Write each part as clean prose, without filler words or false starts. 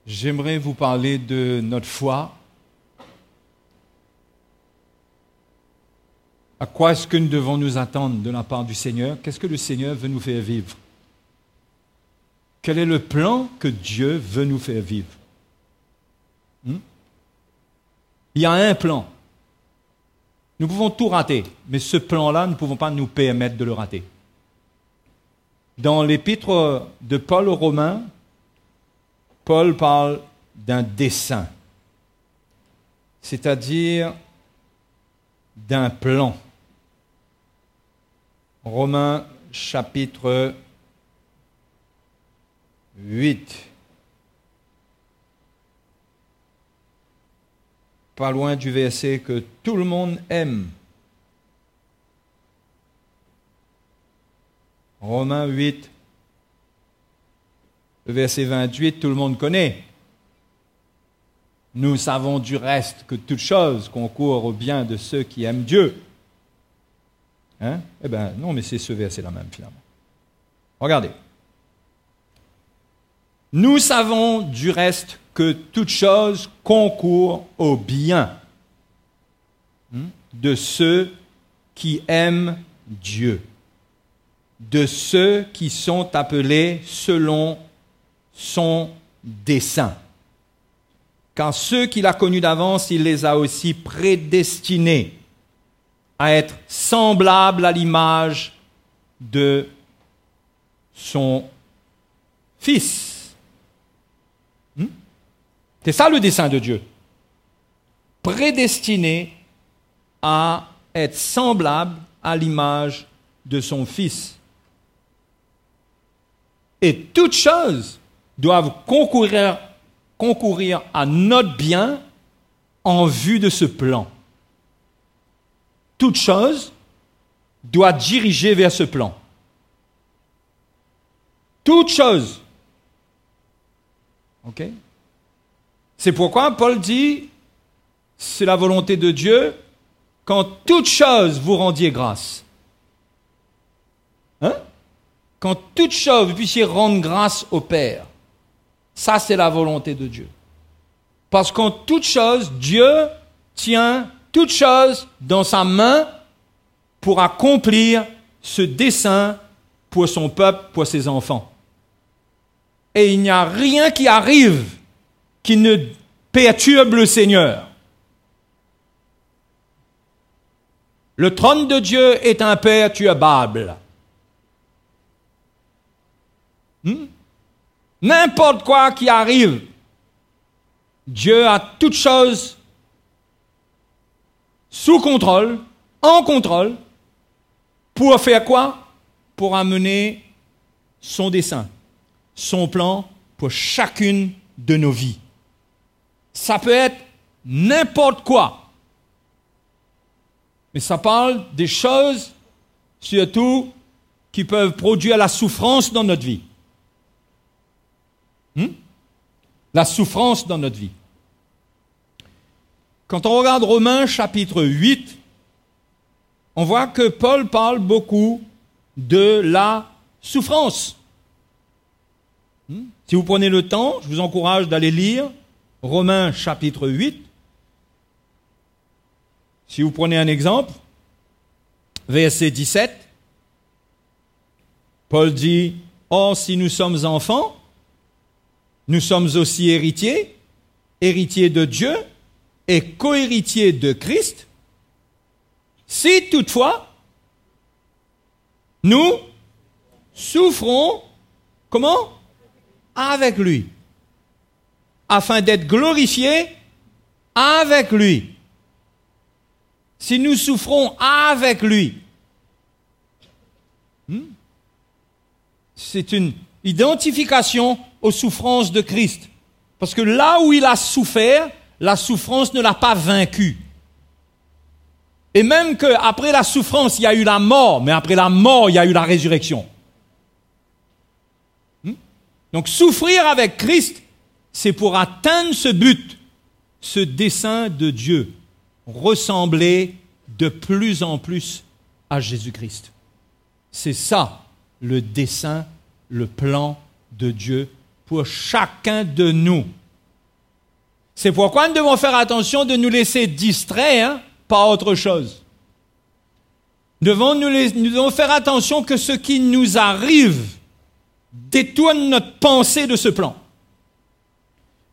J'aimerais vous parler de notre foi. À quoi est-ce que nous devons nous attendre de la part du Seigneur? Qu'est-ce que le Seigneur veut nous faire vivre? Quel est le plan que Dieu veut nous faire vivre? Il y a un plan. Nous pouvons tout rater, mais ce plan-là, nous ne pouvons pas nous permettre de le rater. Dans l'épître de Paul aux Romains, Paul parle d'un dessein, c'est-à-dire d'un plan. Romains chapitre 8. Pas loin du verset que tout le monde aime. Romains 8, le verset 28, tout le monde connaît. Nous savons du reste que toute chose concourt au bien de ceux qui aiment Dieu. Hein? Eh bien, non, mais c'est ce verset-là même, finalement. Regardez. Nous savons du reste que toute chose concourt au bien de ceux qui aiment Dieu, de ceux qui sont appelés selon son dessein. Car ceux qu'il a connus d'avance, il les a aussi prédestinés à être semblables à l'image de son Fils. C'est ça le dessein de Dieu. Prédestiné à être semblable à l'image de son Fils. Et toutes choses doivent concourir à notre bien en vue de ce plan. Toute chose doit diriger vers ce plan. Toute chose. OK? C'est pourquoi Paul dit, c'est la volonté de Dieu, qu'en toute chose vous rendiez grâce. Hein? Qu'en toute chose vous puissiez rendre grâce au Père. Ça, c'est la volonté de Dieu. Parce qu'en toute chose, Dieu tient toute chose dans sa main pour accomplir ce dessein pour son peuple, pour ses enfants. Et il n'y a rien qui arrive qui ne perturbe le Seigneur. Le trône de Dieu est imperturbable. N'importe quoi qui arrive, Dieu a toute chose sous contrôle, en contrôle, pour faire quoi? Pour amener son dessein, son plan pour chacune de nos vies. Ça peut être n'importe quoi. Mais ça parle des choses, surtout, qui peuvent produire la souffrance dans notre vie. La souffrance dans notre vie. Quand on regarde Romains chapitre 8, on voit que Paul parle beaucoup de la souffrance. Si vous prenez le temps, je vous encourage d'aller lire Romains chapitre 8. Si vous prenez un exemple, verset 17, Paul dit, « Or, si nous sommes enfants, nous sommes aussi héritiers, héritiers de Dieu et co-héritiers de Christ, si toutefois nous souffrons, comment? Avec lui, afin d'être glorifiés avec lui. Si nous souffrons avec lui, c'est une identification aux souffrances de Christ. Parce que là où il a souffert, la souffrance ne l'a pas vaincu. Et même qu'après la souffrance, il y a eu la mort, mais après la mort, il y a eu la résurrection. Donc souffrir avec Christ, c'est pour atteindre ce but, ce dessein de Dieu, ressembler de plus en plus à Jésus-Christ. C'est ça le dessein, le plan de Dieu pour chacun de nous. C'est pourquoi nous devons faire attention de nous laisser distraire par autre chose. Nous devons faire attention que ce qui nous arrive détourne notre pensée de ce plan.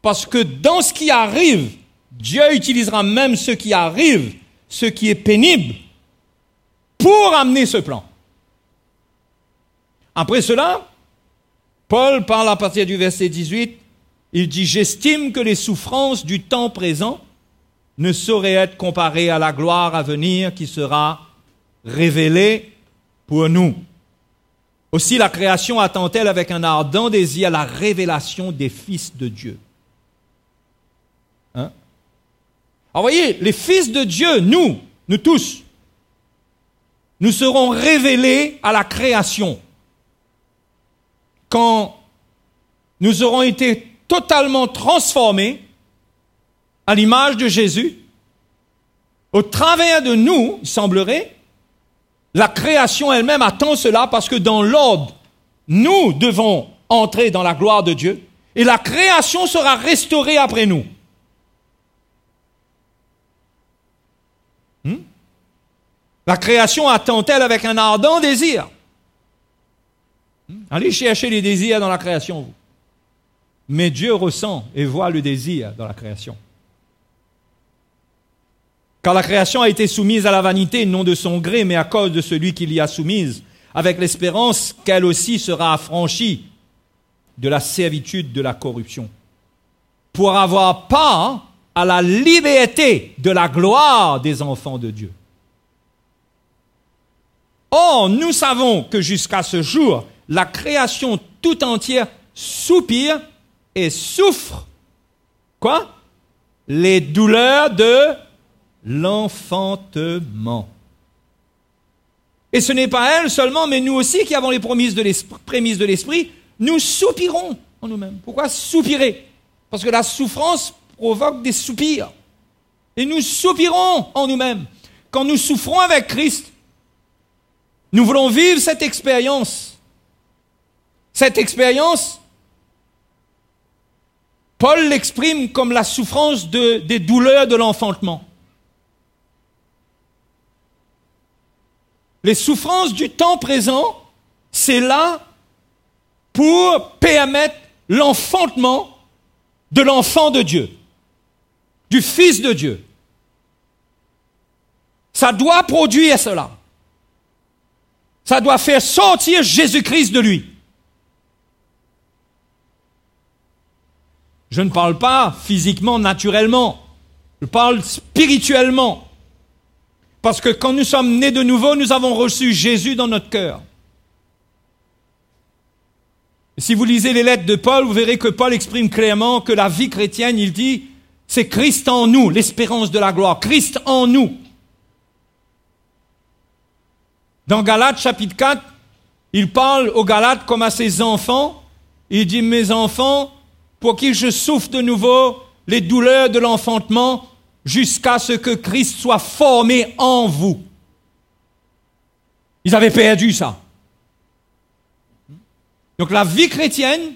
Parce que dans ce qui arrive, Dieu utilisera même ce qui arrive, ce qui est pénible, pour amener ce plan. Après cela, Paul parle à partir du verset 18, il dit « J'estime que les souffrances du temps présent ne sauraient être comparées à la gloire à venir qui sera révélée pour nous. Aussi la création attend-elle avec un ardent désir la révélation des fils de Dieu. » Hein? Alors voyez, les fils de Dieu, nous tous, nous serons révélés à la création quand nous aurons été totalement transformés à l'image de Jésus. Au travers de nous, il semblerait, la création elle-même attend cela parce que dans l'ordre, nous devons entrer dans la gloire de Dieu et la création sera restaurée après nous. La création attend-elle avec un ardent désir? Allez chercher les désirs dans la création, vous. Mais Dieu ressent et voit le désir dans la création. Car la création a été soumise à la vanité, non de son gré, mais à cause de celui qui l'y a soumise, avec l'espérance qu'elle aussi sera affranchie de la servitude de la corruption, pour avoir part à la liberté de la gloire des enfants de Dieu. Or, nous savons que jusqu'à ce jour, la création tout entière soupire et souffre, quoi? Les douleurs de l'enfantement. Et ce n'est pas elle seulement, mais nous aussi qui avons les prémices de l'esprit, nous soupirons en nous-mêmes. Pourquoi soupirer? Parce que la souffrance provoque des soupirs. Et nous soupirons en nous-mêmes. Quand nous souffrons avec Christ, nous voulons vivre cette expérience. Cette expérience, Paul l'exprime comme la souffrance des douleurs de l'enfantement. Les souffrances du temps présent, c'est là pour permettre l'enfantement de l'enfant de Dieu, du Fils de Dieu. Ça doit produire cela. Ça doit faire sortir Jésus-Christ de lui. Je ne parle pas physiquement, naturellement. Je parle spirituellement. Parce que quand nous sommes nés de nouveau, nous avons reçu Jésus dans notre cœur. Et si vous lisez les lettres de Paul, vous verrez que Paul exprime clairement que la vie chrétienne, il dit, c'est Christ en nous, l'espérance de la gloire. Christ en nous. Dans Galates chapitre 4, il parle aux Galates comme à ses enfants. Il dit, mes enfants, pour qui je souffre de nouveau les douleurs de l'enfantement, jusqu'à ce que Christ soit formé en vous. Ils avaient perdu ça. Donc la vie chrétienne,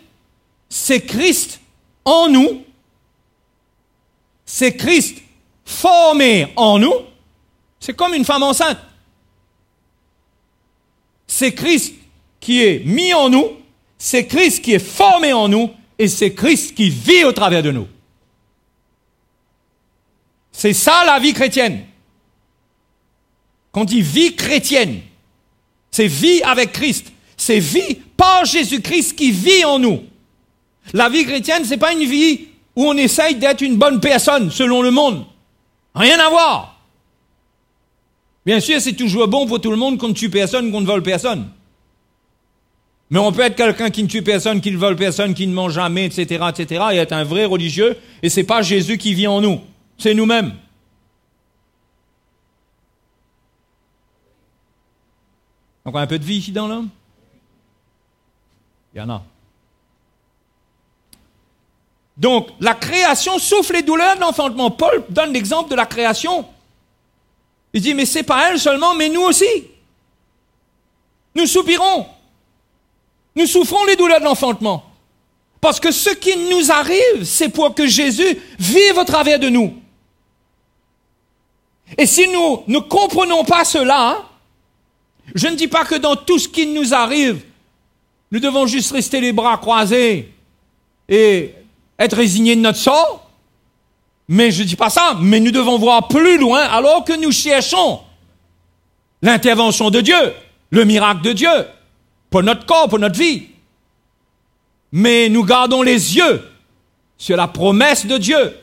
c'est Christ en nous, c'est Christ formé en nous, c'est comme une femme enceinte. C'est Christ qui est mis en nous, c'est Christ qui est formé en nous, et c'est Christ qui vit au travers de nous. C'est ça la vie chrétienne. Quand on dit vie chrétienne, c'est vie avec Christ. C'est vie par Jésus-Christ qui vit en nous. La vie chrétienne, c'est pas une vie où on essaye d'être une bonne personne selon le monde. Rien à voir. Bien sûr, c'est toujours bon pour tout le monde qu'on ne tue personne, qu'on ne vole personne. Mais on peut être quelqu'un qui ne tue personne, qui ne vole personne, qui ne mange jamais, etc., etc., et être un vrai religieux, et c'est pas Jésus qui vit en nous. C'est nous-mêmes. Donc, on a un peu de vie ici dans l'homme? Il y en a. Donc, la création souffre les douleurs de l'enfantement. Paul donne l'exemple de la création. Il dit, mais c'est pas elle seulement, mais nous aussi. Nous soupirons. Nous souffrons les douleurs de l'enfantement. Parce que ce qui nous arrive, c'est pour que Jésus vive au travers de nous. Et si nous ne comprenons pas cela, je ne dis pas que dans tout ce qui nous arrive, nous devons juste rester les bras croisés et être résignés de notre sort. Mais je ne dis pas ça, mais nous devons voir plus loin alors que nous cherchons l'intervention de Dieu, le miracle de Dieu, pour notre corps, pour notre vie. Mais nous gardons les yeux sur la promesse de Dieu,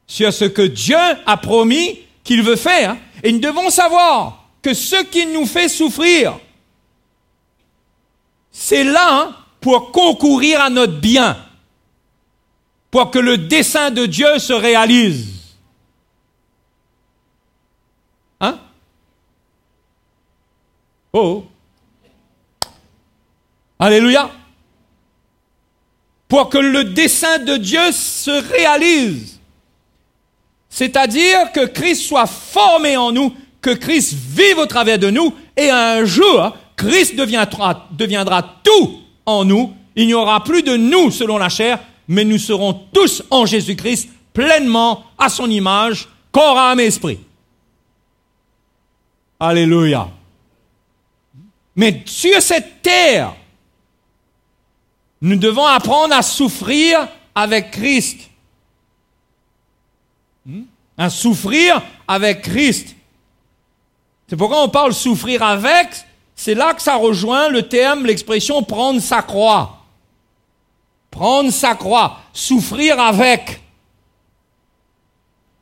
sur ce que Dieu a promis qu'il veut faire. Et nous devons savoir que ce qui nous fait souffrir, c'est là pour concourir à notre bien, pour que le dessein de Dieu se réalise. Hein? Oh! Alléluia! Pour que le dessein de Dieu se réalise. C'est-à-dire que Christ soit formé en nous, que Christ vive au travers de nous, et un jour, Christ deviendra tout en nous. Il n'y aura plus de nous selon la chair, mais nous serons tous en Jésus-Christ, pleinement à son image, corps, âme et esprit. Alléluia. Mais sur cette terre, nous devons apprendre à souffrir avec Christ. À souffrir avec Christ. C'est pourquoi on parle souffrir avec, c'est là que ça rejoint le terme, l'expression prendre sa croix. Prendre sa croix, souffrir avec.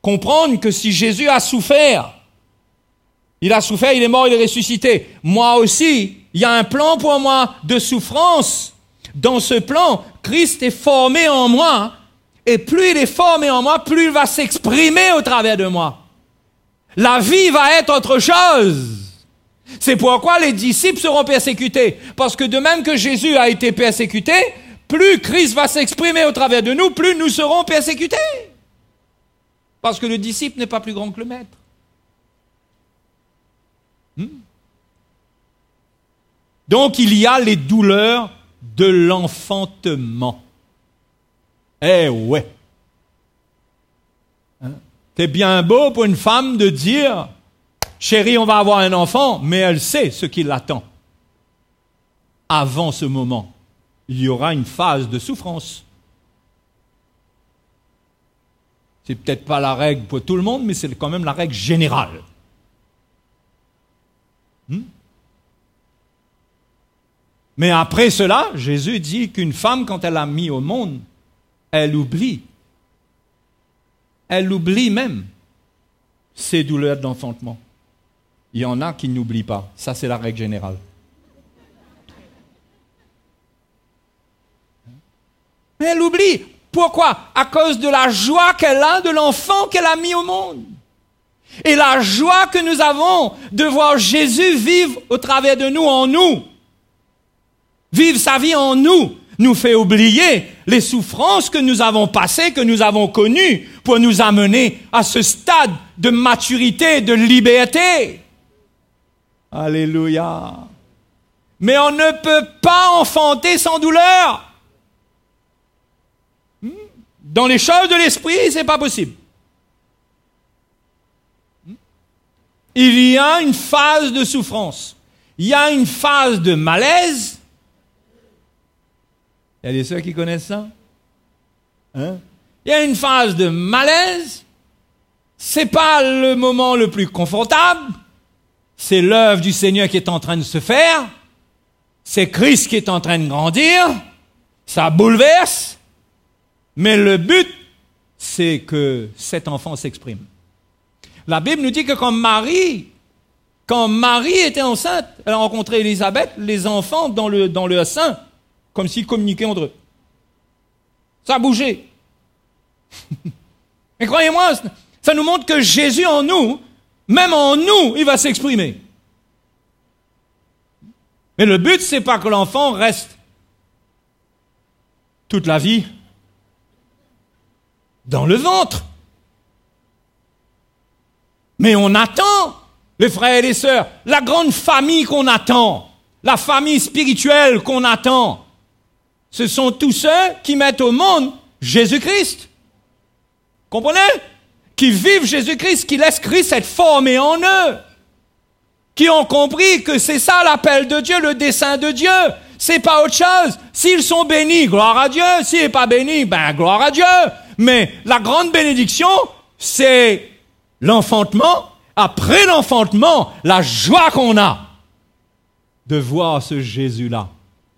Comprendre que si Jésus a souffert, il est mort, il est ressuscité. Moi aussi, il y a un plan pour moi de souffrance. Dans ce plan, Christ est formé en moi. Et plus il est formé en moi, plus il va s'exprimer au travers de moi. La vie va être autre chose. C'est pourquoi les disciples seront persécutés. Parce que de même que Jésus a été persécuté, plus Christ va s'exprimer au travers de nous, plus nous serons persécutés. Parce que le disciple n'est pas plus grand que le maître. Donc il y a les douleurs de l'enfantement. Eh ouais. C'est bien beau pour une femme de dire, chérie, on va avoir un enfant, mais elle sait ce qui l'attend. Avant ce moment, il y aura une phase de souffrance. C'est peut-être pas la règle pour tout le monde, mais c'est quand même la règle générale. Mais après cela, Jésus dit qu'une femme, quand elle a mis au monde, elle oublie. Elle oublie même ses douleurs d'enfantement. Il y en a qui n'oublient pas. Ça, c'est la règle générale. Mais elle oublie. Pourquoi? À cause de la joie qu'elle a de l'enfant qu'elle a mis au monde. Et la joie que nous avons de voir Jésus vivre au travers de nous, en nous, vivre sa vie en nous, nous fait oublier les souffrances que nous avons passées, que nous avons connues, pour nous amener à ce stade de maturité, de liberté. Alléluia. Mais on ne peut pas enfanter sans douleur. Dans les choses de l'esprit, c'est pas possible. Il y a une phase de souffrance. Il y a une phase de malaise. Il y a des sœurs qui connaissent ça? Il y a une phase de malaise. C'est pas le moment le plus confortable. C'est l'œuvre du Seigneur qui est en train de se faire. C'est Christ qui est en train de grandir. Ça bouleverse. Mais le but, c'est que cet enfant s'exprime. La Bible nous dit que quand Marie était enceinte, elle a rencontré Élisabeth, les enfants dans le sein, comme s'ils communiquaient entre eux. Ça a bougé. Mais croyez-moi, ça nous montre que Jésus en nous, même en nous, il va s'exprimer. Mais le but, c'est pas que l'enfant reste toute la vie dans le ventre. Mais on attend, les frères et les sœurs, la grande famille qu'on attend, la famille spirituelle qu'on attend. Ce sont tous ceux qui mettent au monde Jésus-Christ. Comprenez? Qui vivent Jésus-Christ, qui laissent Christ être formé en eux. Qui ont compris que c'est ça l'appel de Dieu, le dessein de Dieu. C'est pas autre chose. S'ils sont bénis, gloire à Dieu. S'ils sont pas bénis, ben gloire à Dieu. Mais la grande bénédiction, c'est l'enfantement. Après l'enfantement, la joie qu'on a de voir ce Jésus-là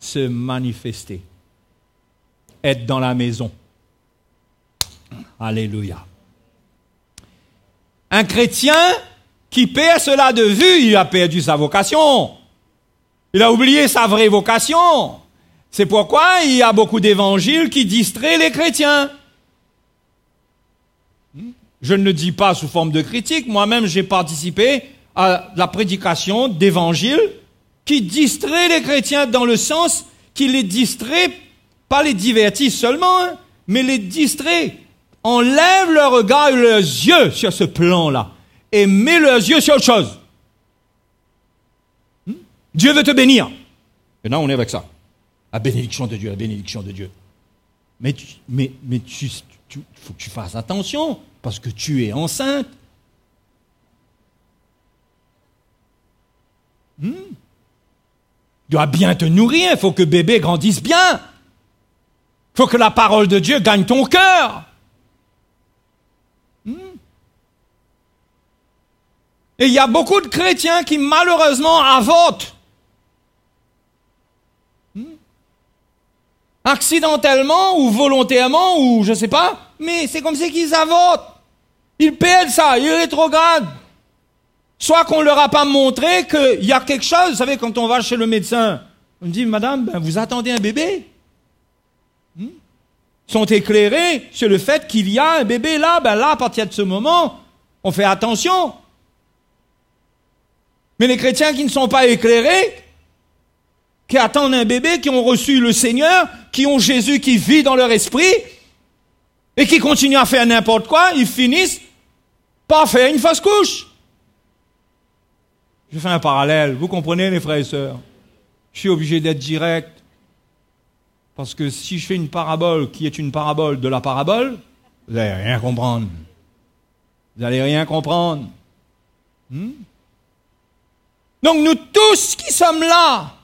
se manifester. Être dans la maison. Alléluia. Un chrétien qui perd cela de vue, il a perdu sa vocation. Il a oublié sa vraie vocation. C'est pourquoi il y a beaucoup d'évangiles qui distraient les chrétiens. Je ne le dis pas sous forme de critique. Moi-même, j'ai participé à la prédication d'évangiles qui distraient les chrétiens dans le sens qui les distrait, pas les divertit seulement, hein, mais les distrait. Enlève leur regard et leurs yeux sur ce plan-là et met leurs yeux sur autre chose. Dieu veut te bénir. Et là, on est avec ça. La bénédiction de Dieu, la bénédiction de Dieu. Mais faut que tu fasses attention, parce que tu es enceinte. Tu dois bien te nourrir, il faut que bébé grandisse bien. Il faut que la parole de Dieu gagne ton cœur. Et il y a beaucoup de chrétiens qui malheureusement avortent. Accidentellement ou volontairement ou je ne sais pas, mais c'est comme ça qu'ils avortent. Ils perdent ça, ils rétrogradent. Soit qu'on ne leur a pas montré qu'il y a quelque chose. Vous savez, quand on va chez le médecin, on me dit, madame, ben, vous attendez un bébé. Ils sont éclairés sur le fait qu'il y a un bébé là. Ben là, à partir de ce moment, on fait attention. Mais les chrétiens qui ne sont pas éclairés, qui attendent un bébé, qui ont reçu le Seigneur, qui ont Jésus qui vit dans leur esprit, et qui continuent à faire n'importe quoi, ils finissent par faire une fausse couche. Je fais un parallèle, vous comprenez les frères et sœurs? Je suis obligé d'être direct, parce que si je fais une parabole qui est une parabole de la parabole, vous n'allez rien comprendre. Vous n'allez rien comprendre. Donc nous tous qui sommes là,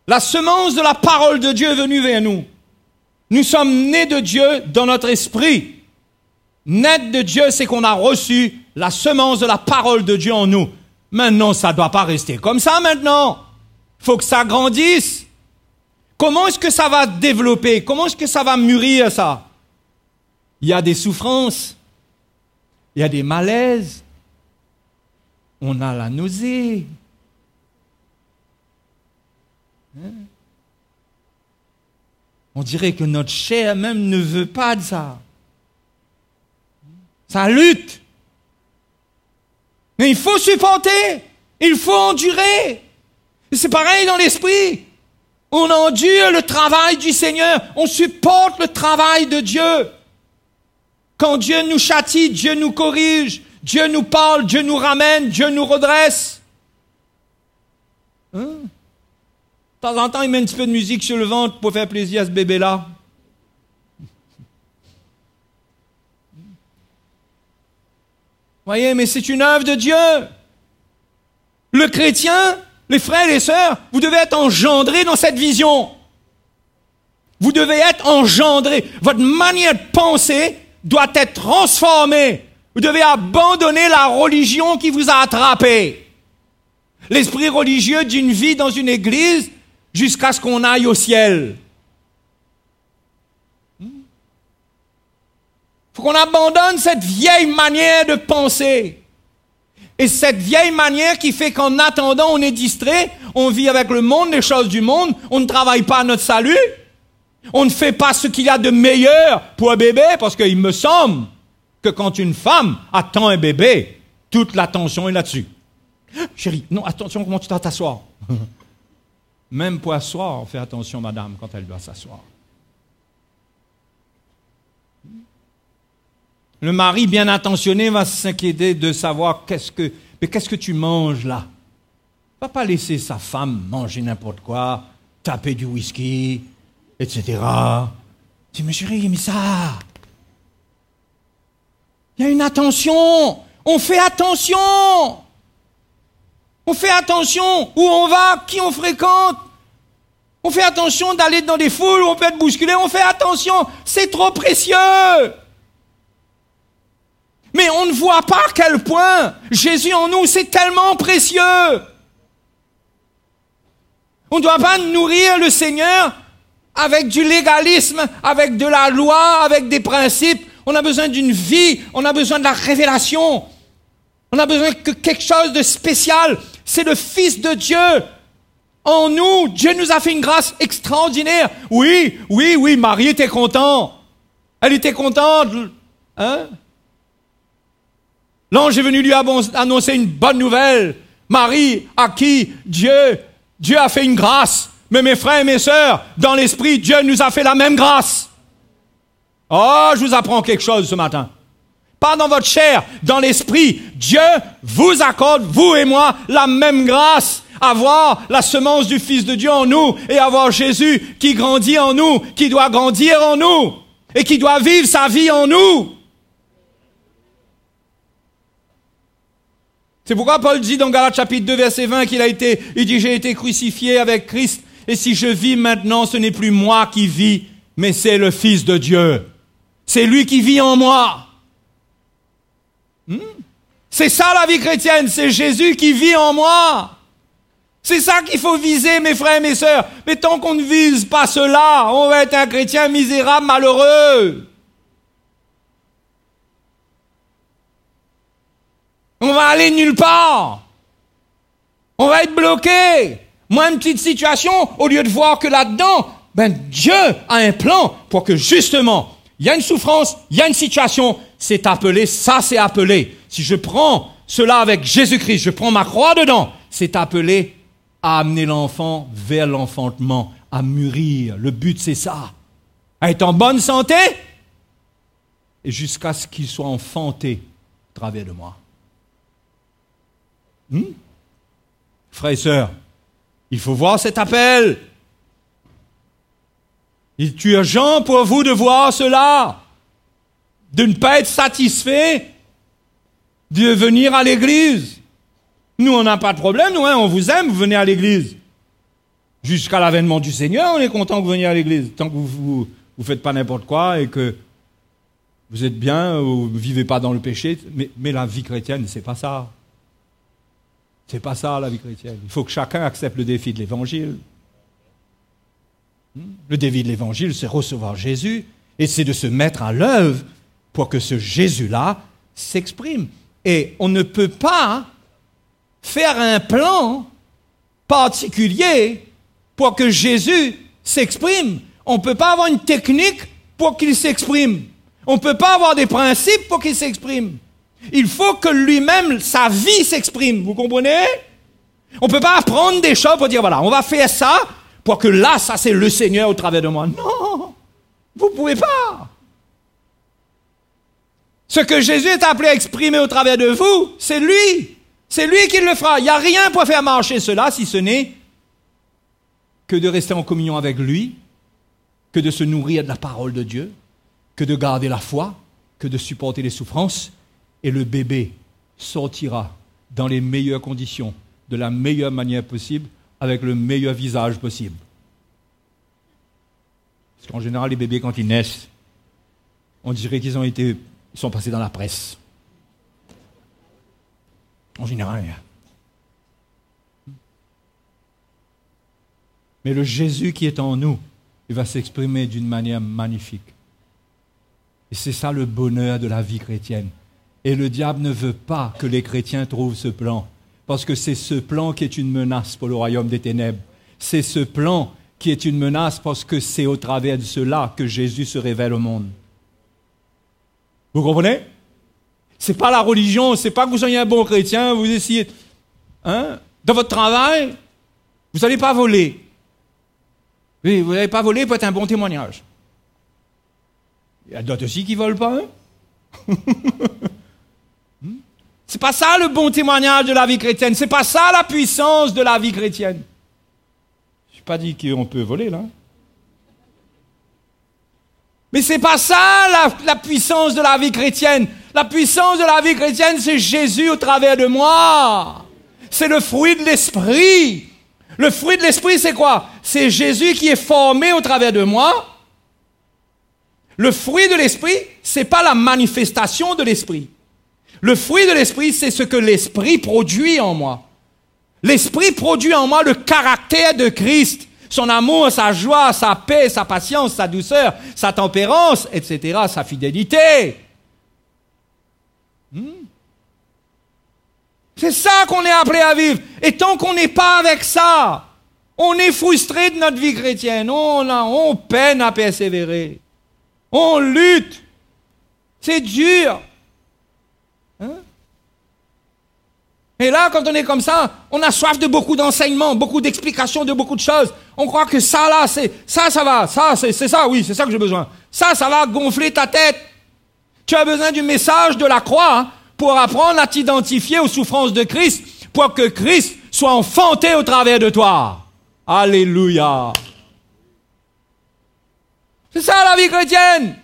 la semence de la parole de Dieu est venue vers nous. Nous sommes nés de Dieu dans notre esprit. Naître de Dieu, c'est qu'on a reçu la semence de la parole de Dieu en nous. Maintenant, ça ne doit pas rester comme ça maintenant. Il faut que ça grandisse. Comment est-ce que ça va développer? Comment est-ce que ça va mûrir ça? Il y a des souffrances. Il y a des malaises. On a la nausée. On dirait que notre chair même ne veut pas de ça. Ça lutte. Mais il faut supporter. Il faut endurer. Et c'est pareil dans l'esprit. On endure le travail du Seigneur. On supporte le travail de Dieu. Quand Dieu nous châtie, Dieu nous corrige. Dieu nous parle, Dieu nous ramène, Dieu nous redresse. De temps en temps, il met un petit peu de musique sur le ventre pour faire plaisir à ce bébé-là. Voyez, mais c'est une œuvre de Dieu. Le chrétien, les frères et les sœurs, vous devez être engendrés dans cette vision. Vous devez être engendrés. Votre manière de penser doit être transformée. Vous devez abandonner la religion qui vous a attrapé. L'esprit religieux d'une vie dans une église jusqu'à ce qu'on aille au ciel. Il faut qu'on abandonne cette vieille manière de penser. Et cette vieille manière qui fait qu'en attendant, on est distrait, on vit avec le monde, les choses du monde, on ne travaille pas à notre salut, on ne fait pas ce qu'il y a de meilleur pour un bébé, parce qu'il me semble que quand une femme attend un bébé, toute l'attention est là-dessus. Chérie, non, attention, comment tu dois t'asseoir? Même pour asseoir, on fait attention, madame, quand elle doit s'asseoir. Le mari bien intentionné va s'inquiéter de savoir qu'est-ce que tu manges là. Il ne va pas laisser sa femme manger n'importe quoi. taper du whisky, etc. Je dis, mais chérie, mais ça... Il y a une attention. On fait attention. On fait attention où on va, qui on fréquente. On fait attention d'aller dans des foules où on peut être bousculé. On fait attention. C'est trop précieux. Mais on ne voit pas à quel point Jésus en nous, c'est tellement précieux. On ne doit pas nourrir le Seigneur avec du légalisme, avec de la loi, avec des principes. On a besoin d'une vie, on a besoin de la révélation. On a besoin de quelque chose de spécial. C'est le Fils de Dieu en nous. Dieu nous a fait une grâce extraordinaire. Oui, Marie était contente. Elle était contente. Hein? L'ange est venu lui annoncer une bonne nouvelle. Marie, à qui Dieu a fait une grâce. Mais mes frères et mes sœurs, dans l'esprit, Dieu nous a fait la même grâce. Oh, je vous apprends quelque chose ce matin. Pas dans votre chair, dans l'esprit. Dieu vous accorde, vous et moi, la même grâce. Avoir la semence du Fils de Dieu en nous et avoir Jésus qui grandit en nous, qui doit grandir en nous et qui doit vivre sa vie en nous. C'est pourquoi Paul dit dans Galates chapitre 2 verset 20 il dit j'ai été crucifié avec Christ et si je vis maintenant ce n'est plus moi qui vis mais c'est le Fils de Dieu. C'est lui qui vit en moi. C'est ça la vie chrétienne, c'est Jésus qui vit en moi. C'est ça qu'il faut viser mes frères et mes sœurs. Mais tant qu'on ne vise pas cela, on va être un chrétien misérable, malheureux. On va aller nulle part. On va être bloqué. Moi, une petite situation, au lieu de voir que là-dedans, Dieu a un plan pour que justement, il y a une souffrance, il y a une situation, c'est appelé, ça c'est appelé. Si je prends cela avec Jésus-Christ, je prends ma croix dedans, c'est appelé à amener l'enfant vers l'enfantement, à mûrir. Le but c'est ça. À être en bonne santé et jusqu'à ce qu'il soit enfanté au travers de moi. Frères et sœurs, il faut voir cet appel. Il est urgent pour vous de voir cela, de ne pas être satisfait, de venir à l'église. Nous, on n'a pas de problème, nous, on vous aime, vous venez à l'église. Jusqu'à l'avènement du Seigneur, on est content que vous veniez à l'église, tant que vous faites pas n'importe quoi et que vous êtes bien, ou vous vivez pas dans le péché. Mais la vie chrétienne, c'est pas ça. C'est pas ça, la vie chrétienne. Il faut que chacun accepte le défi de l'évangile. Le défi de l'évangile, c'est recevoir Jésus et c'est de se mettre à l'œuvre pour que ce Jésus-là s'exprime. Et on ne peut pas faire un plan particulier pour que Jésus s'exprime. On ne peut pas avoir une technique pour qu'il s'exprime. On ne peut pas avoir des principes pour qu'il s'exprime. Il faut que lui-même, sa vie s'exprime. Vous comprenez? On ne peut pas apprendre des choses pour dire, voilà, on va faire ça pour que là, ça c'est le Seigneur au travers de moi. Non, vous ne pouvez pas. Ce que Jésus est appelé à exprimer au travers de vous, c'est lui. C'est lui qui le fera. Il n'y a rien pour faire marcher cela si ce n'est que de rester en communion avec lui, que de se nourrir de la parole de Dieu, que de garder la foi, que de supporter les souffrances. Et le bébé sortira dans les meilleures conditions, de la meilleure manière possible, avec le meilleur visage possible. Parce qu'en général, les bébés, quand ils naissent, on dirait qu'ils sont passés dans la presse. En général. Mais le Jésus qui est en nous, il va s'exprimer d'une manière magnifique. Et c'est ça le bonheur de la vie chrétienne. Et le diable ne veut pas que les chrétiens trouvent ce plan, parce que c'est ce plan qui est une menace pour le royaume des ténèbres. C'est ce plan qui est une menace parce que c'est au travers de cela que Jésus se révèle au monde. Vous comprenez? C'est pas la religion, c'est pas que vous soyez un bon chrétien, vous essayez... Dans votre travail, vous n'allez pas voler. Oui, vous n'allez pas voler pour être un bon témoignage. Il y a d'autres aussi qui ne volent pas, C'est pas ça le bon témoignage de la vie chrétienne. C'est pas ça la puissance de la vie chrétienne. pas dit qu'on peut voler, là. Mais c'est pas ça la puissance de la vie chrétienne. La puissance de la vie chrétienne, c'est Jésus au travers de moi. C'est le fruit de l'esprit. Le fruit de l'esprit, c'est quoi? C'est Jésus qui est formé au travers de moi. Le fruit de l'esprit, c'est pas la manifestation de l'esprit. Le fruit de l'esprit, c'est ce que l'esprit produit en moi. L'esprit produit en moi le caractère de Christ. Son amour, sa joie, sa paix, sa patience, sa douceur, sa tempérance, etc., sa fidélité. C'est ça qu'on est appelé à vivre. Et tant qu'on n'est pas avec ça, on est frustré de notre vie chrétienne. On peine à persévérer. On lutte. C'est dur. Et là, quand on est comme ça, on a soif de beaucoup d'enseignements, beaucoup d'explications de beaucoup de choses. On croit que ça là, ça va, c'est ça, oui, c'est ça que j'ai besoin. Ça va gonfler ta tête. Tu as besoin du message de la croix pour apprendre à t'identifier aux souffrances de Christ, pour que Christ soit enfanté au travers de toi. Alléluia. C'est ça la vie chrétienne.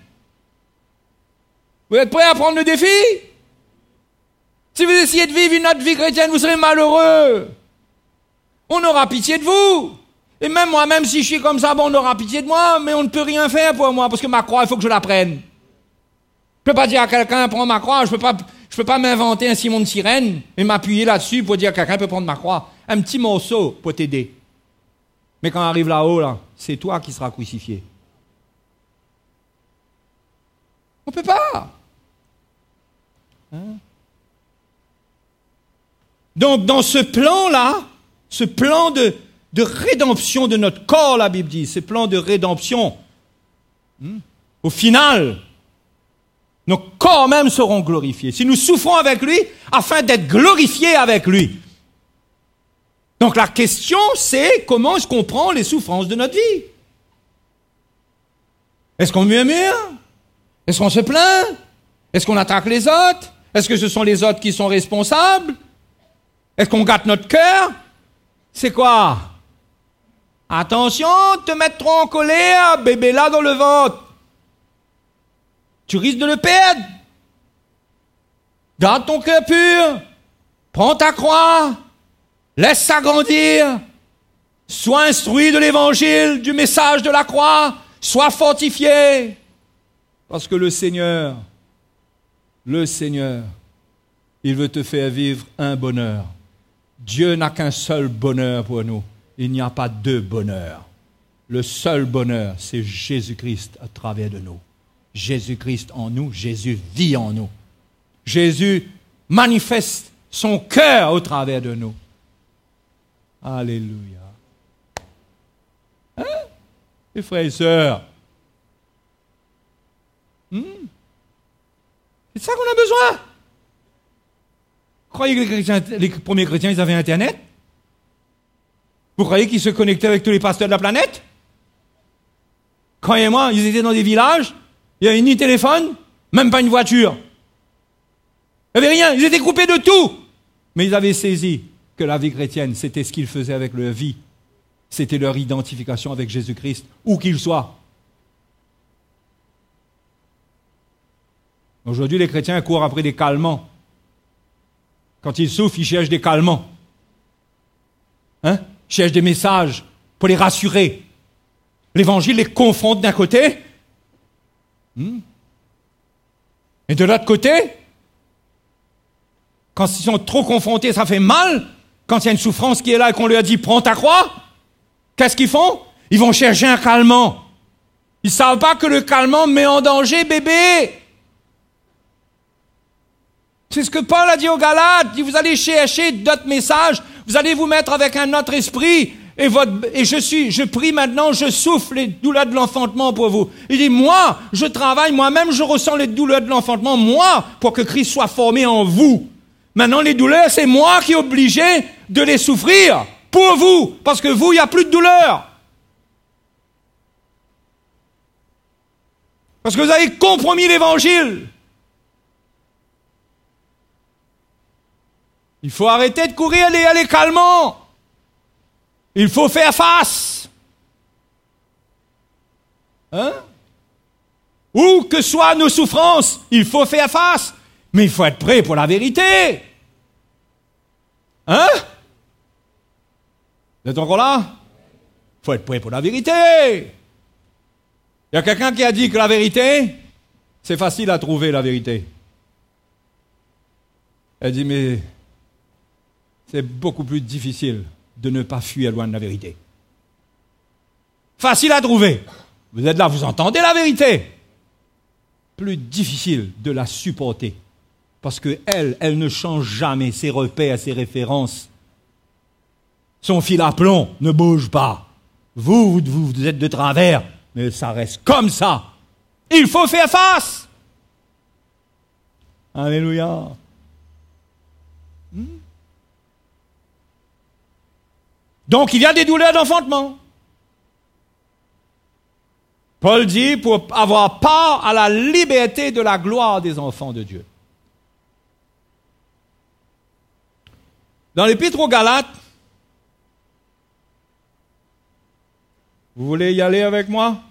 Vous êtes prêts à prendre le défi? Si vous essayez de vivre une autre vie chrétienne, vous serez malheureux. On aura pitié de vous. Et même moi, même si je suis comme ça, on aura pitié de moi, mais on ne peut rien faire pour moi, parce que ma croix, il faut que je la prenne. Je peux pas dire à quelqu'un, prends ma croix, je peux pas m'inventer un Simon de Sirène et m'appuyer là-dessus pour dire à quelqu'un peut prendre ma croix. Un petit morceau pour t'aider. Mais quand on arrive là-haut, là, c'est toi qui seras crucifié. On peut pas. Donc, dans ce plan-là, ce plan de rédemption de notre corps, la Bible dit, ce plan de rédemption, au final, nos corps même seront glorifiés. Si nous souffrons avec lui, afin d'être glorifiés avec lui. Donc, la question, c'est comment est-ce qu'on prend les souffrances de notre vie? Est-ce qu'on murmure? Est-ce qu'on se plaint? Est-ce qu'on attaque les autres? Est-ce que ce sont les autres qui sont responsables? Est-ce qu'on gâte notre cœur? C'est quoi? Attention, te mettre trop en colère, bébé là dans le ventre. Tu risques de le perdre. Garde ton cœur pur. Prends ta croix. Laisse ça grandir. Sois instruit de l'évangile, du message de la croix. Sois fortifié. Parce que le Seigneur, il veut te faire vivre un bonheur. Dieu n'a qu'un seul bonheur pour nous. Il n'y a pas deux bonheurs. Le seul bonheur, c'est Jésus-Christ à travers de nous. Jésus-Christ en nous, Jésus vit en nous. Jésus manifeste son cœur au travers de nous. Alléluia. Les frères et sœurs, c'est ça qu'on a besoin. Vous croyez que les premiers chrétiens, ils avaient Internet? Vous croyez qu'ils se connectaient avec tous les pasteurs de la planète? Croyez-moi, ils étaient dans des villages, il n'y avait ni téléphone, même pas une voiture. Il n'y avait rien, ils étaient coupés de tout. Mais ils avaient saisi que la vie chrétienne, c'était ce qu'ils faisaient avec leur vie. C'était leur identification avec Jésus-Christ, où qu'il soit. Aujourd'hui, les chrétiens courent après des calmants. Quand ils souffrent, ils cherchent des calmants. Ils cherchent des messages pour les rassurer. L'évangile les confronte d'un côté. Et de l'autre côté, quand ils sont trop confrontés, ça fait mal. Quand il y a une souffrance qui est là et qu'on leur dit « prends ta croix », qu'est-ce qu'ils font? Ils vont chercher un calmant. Ils ne savent pas que le calmant met en danger bébé. C'est ce que Paul a dit aux Galates. Il dit, vous allez chercher d'autres messages, vous allez vous mettre avec un autre esprit, et je prie maintenant, je souffle les douleurs de l'enfantement pour vous. Il dit, moi, je travaille, moi-même, je ressens les douleurs de l'enfantement, moi, pour que Christ soit formé en vous. Maintenant, les douleurs, c'est moi qui est obligé de les souffrir pour vous, parce que vous, il n'y a plus de douleur. Parce que vous avez compromis l'évangile. Il faut arrêter de courir les calmants. Il faut faire face. Hein? Où que soient nos souffrances, il faut faire face. Mais il faut être prêt pour la vérité. Hein? Vous êtes encore là? Il faut être prêt pour la vérité. Il y a quelqu'un qui a dit que la vérité, c'est facile à trouver, la vérité. Elle dit, mais c'est beaucoup plus difficile de ne pas fuir loin de la vérité. Facile à trouver. Vous êtes là, vous entendez la vérité. Plus difficile de la supporter. Parce que elle ne change jamais ses repères, ses références. Son fil à plomb ne bouge pas. Vous êtes de travers, mais ça reste comme ça. Il faut faire face. Alléluia. Donc il y a des douleurs d'enfantement. Paul dit pour avoir part à la liberté de la gloire des enfants de Dieu. Dans l'Épître aux Galates, vous voulez y aller avec moi?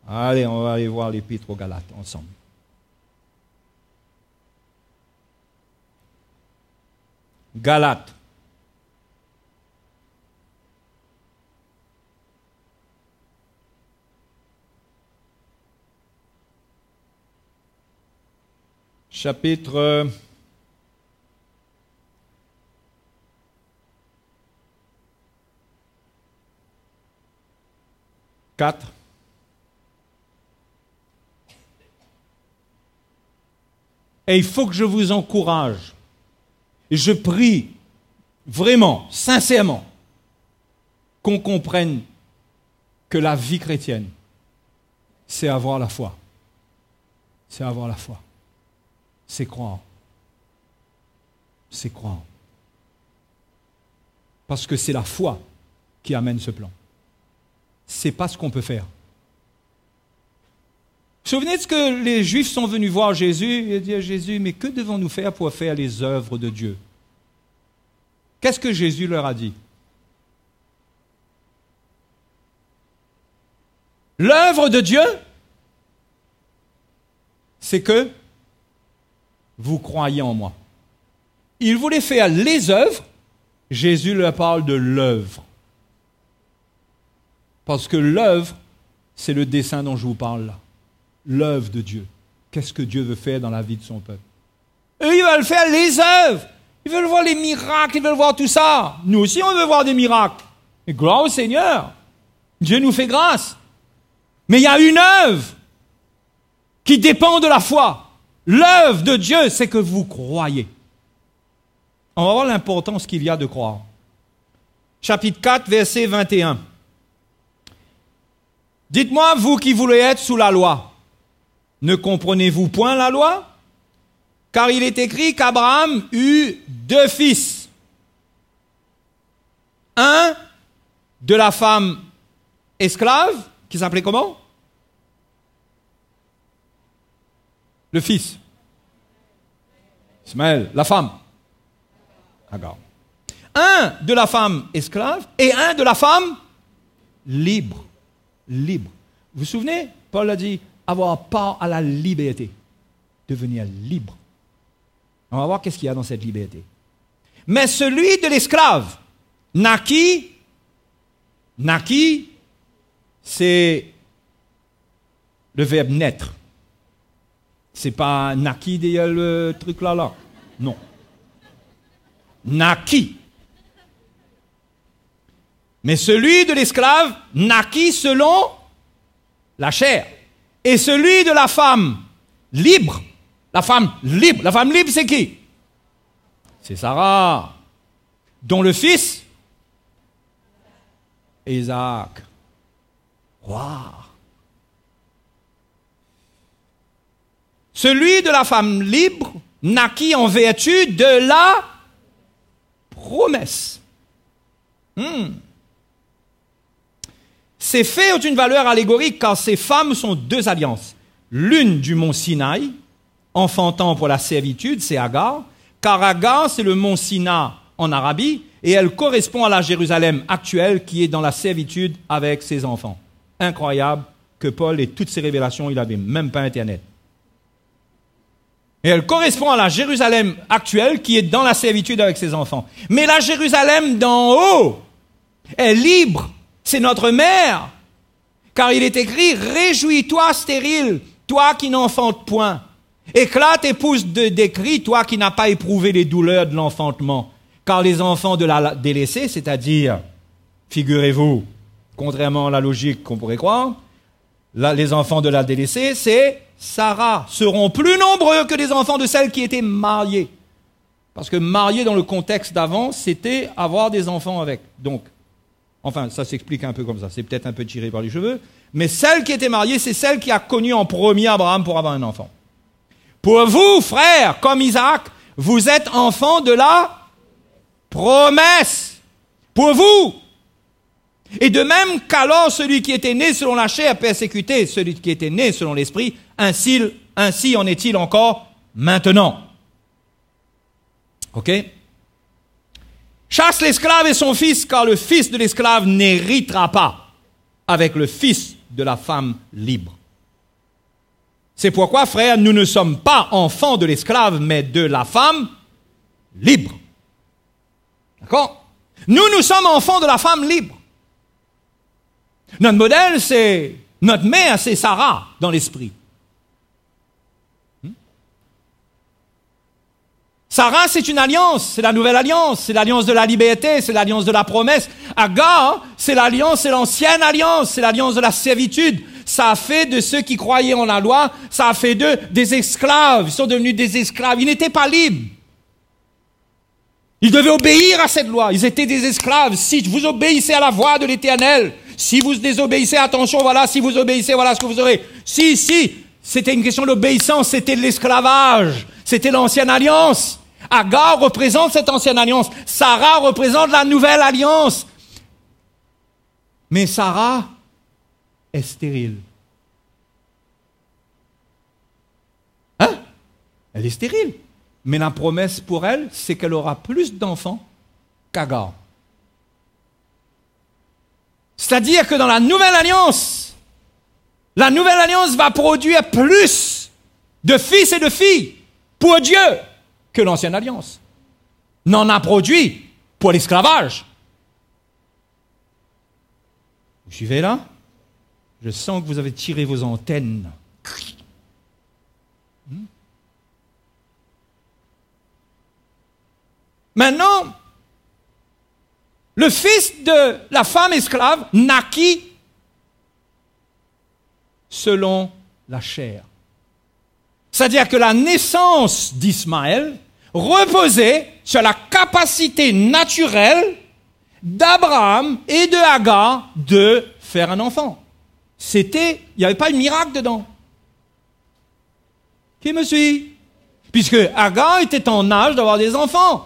Allez, on va aller voir l'Épître aux Galates ensemble. Galates. Chapitre 4. Et il faut que je vous encourage. Et je prie vraiment, sincèrement, qu'on comprenne que la vie chrétienne, c'est avoir la foi. C'est avoir la foi. C'est croire. C'est croire. Parce que c'est la foi qui amène ce plan. C'est pas ce qu'on peut faire. Vous vous souvenez de ce que les Juifs sont venus voir Jésus et dire à Jésus, mais que devons-nous faire pour faire les œuvres de Dieu? Qu'est-ce que Jésus leur a dit? L'œuvre de Dieu, c'est que vous croyez en moi. Il voulait faire les œuvres, Jésus leur parle de l'œuvre. Parce que l'œuvre, c'est le dessein dont je vous parle là. L'œuvre de Dieu. Qu'est-ce que Dieu veut faire dans la vie de son peuple? Eux, ils veulent faire les œuvres. Ils veulent voir les miracles, ils veulent voir tout ça. Nous aussi, on veut voir des miracles. Et gloire au Seigneur. Dieu nous fait grâce. Mais il y a une œuvre qui dépend de la foi. L'œuvre de Dieu, c'est que vous croyez. On va voir l'importance qu'il y a de croire. Chapitre 4, verset 21. Dites-moi, vous qui voulez être sous la loi, ne comprenez-vous point la loi? Car il est écrit qu'Abraham eut 2 fils. Un de la femme esclave, qui s'appelait comment? Le fils. Ismaël, la femme. Agar. Un de la femme esclave et un de la femme libre. Libre. Vous vous souvenez? Paul a dit avoir part à la liberté. Devenir libre. On va voir qu'est-ce qu'il y a dans cette liberté. Mais celui de l'esclave, naquit, c'est le verbe naître. C'est pas naquit derrière le truc là. Non. Naquit. Mais celui de l'esclave naquit selon la chair. Et celui de la femme libre, la femme libre c'est qui? C'est Sarah, dont le fils Isaac. Waouh! Celui de la femme libre naquit en vertu de la promesse. Ces faits ont une valeur allégorique car ces femmes sont 2 alliances. L'une du mont Sinaï, enfantant pour la servitude, c'est Agar, car Agar, c'est le mont Sina en Arabie, et elle correspond à la Jérusalem actuelle qui est dans la servitude avec ses enfants. incroyable que Paul et toutes ses révélations, il n'avait même pas Internet. Et elle correspond à la Jérusalem actuelle qui est dans la servitude avec ses enfants. Mais la Jérusalem d'en haut est libre. C'est notre mère. Car il est écrit, réjouis-toi stérile, toi qui n'enfantes point. Éclate et pousse des cris, toi qui n'as pas éprouvé les douleurs de l'enfantement. Car les enfants de la délaissée, c'est-à-dire, figurez-vous, contrairement à la logique qu'on pourrait croire, les enfants de la délaissée, c'est Sarah, seront plus nombreux que les enfants de celles qui étaient mariées. Parce que mariée dans le contexte d'avant, c'était avoir des enfants avec. Donc, enfin, ça s'explique un peu comme ça. C'est peut-être un peu tiré par les cheveux. Mais celle qui était mariée, c'est celle qui a connu en premier Abraham pour avoir un enfant. Pour vous, frères, comme Isaac, vous êtes enfants de la promesse. Pour vous. Et de même qu'alors celui qui était né selon la chair persécutait celui qui était né selon l'esprit, ainsi en est-il encore maintenant. Ok? Chasse l'esclave et son fils, car le fils de l'esclave n'héritera pas avec le fils de la femme libre. C'est pourquoi, frères, nous ne sommes pas enfants de l'esclave, mais de la femme libre. D'accord? Nous sommes enfants de la femme libre. Notre modèle, c'est notre mère, c'est Sarah dans l'esprit. Sarah, c'est une alliance, c'est la nouvelle alliance, c'est l'alliance de la liberté, c'est l'alliance de la promesse. Agar, c'est l'alliance, c'est l'ancienne alliance, c'est l'alliance de la servitude. Ça a fait de ceux qui croyaient en la loi, ça a fait d'eux des esclaves. Ils sont devenus des esclaves. Ils n'étaient pas libres. Ils devaient obéir à cette loi. Ils étaient des esclaves. Si vous obéissez à la voix de l'Éternel, si vous désobéissez, attention, voilà, si vous obéissez, voilà ce que vous aurez. Si, c'était une question d'obéissance, c'était de l'esclavage, c'était l'ancienne alliance. Agar représente cette ancienne alliance. Sarah représente la nouvelle alliance. Mais Sarah est stérile. Hein? Elle est stérile. Mais la promesse pour elle, c'est qu'elle aura plus d'enfants qu'Agar. C'est-à-dire que dans la nouvelle alliance va produire plus de fils et de filles pour Dieu que l'ancienne alliance n'en a produit pour l'esclavage. Vous suivez là? Je sens que vous avez tiré vos antennes. Maintenant, le fils de la femme esclave naquit selon la chair. C'est-à-dire que la naissance d'Ismaël reposait sur la capacité naturelle d'Abraham et de Agar de faire un enfant. Il n'y avait pas de miracle dedans. Qui me suit? Puisque Agar était en âge d'avoir des enfants.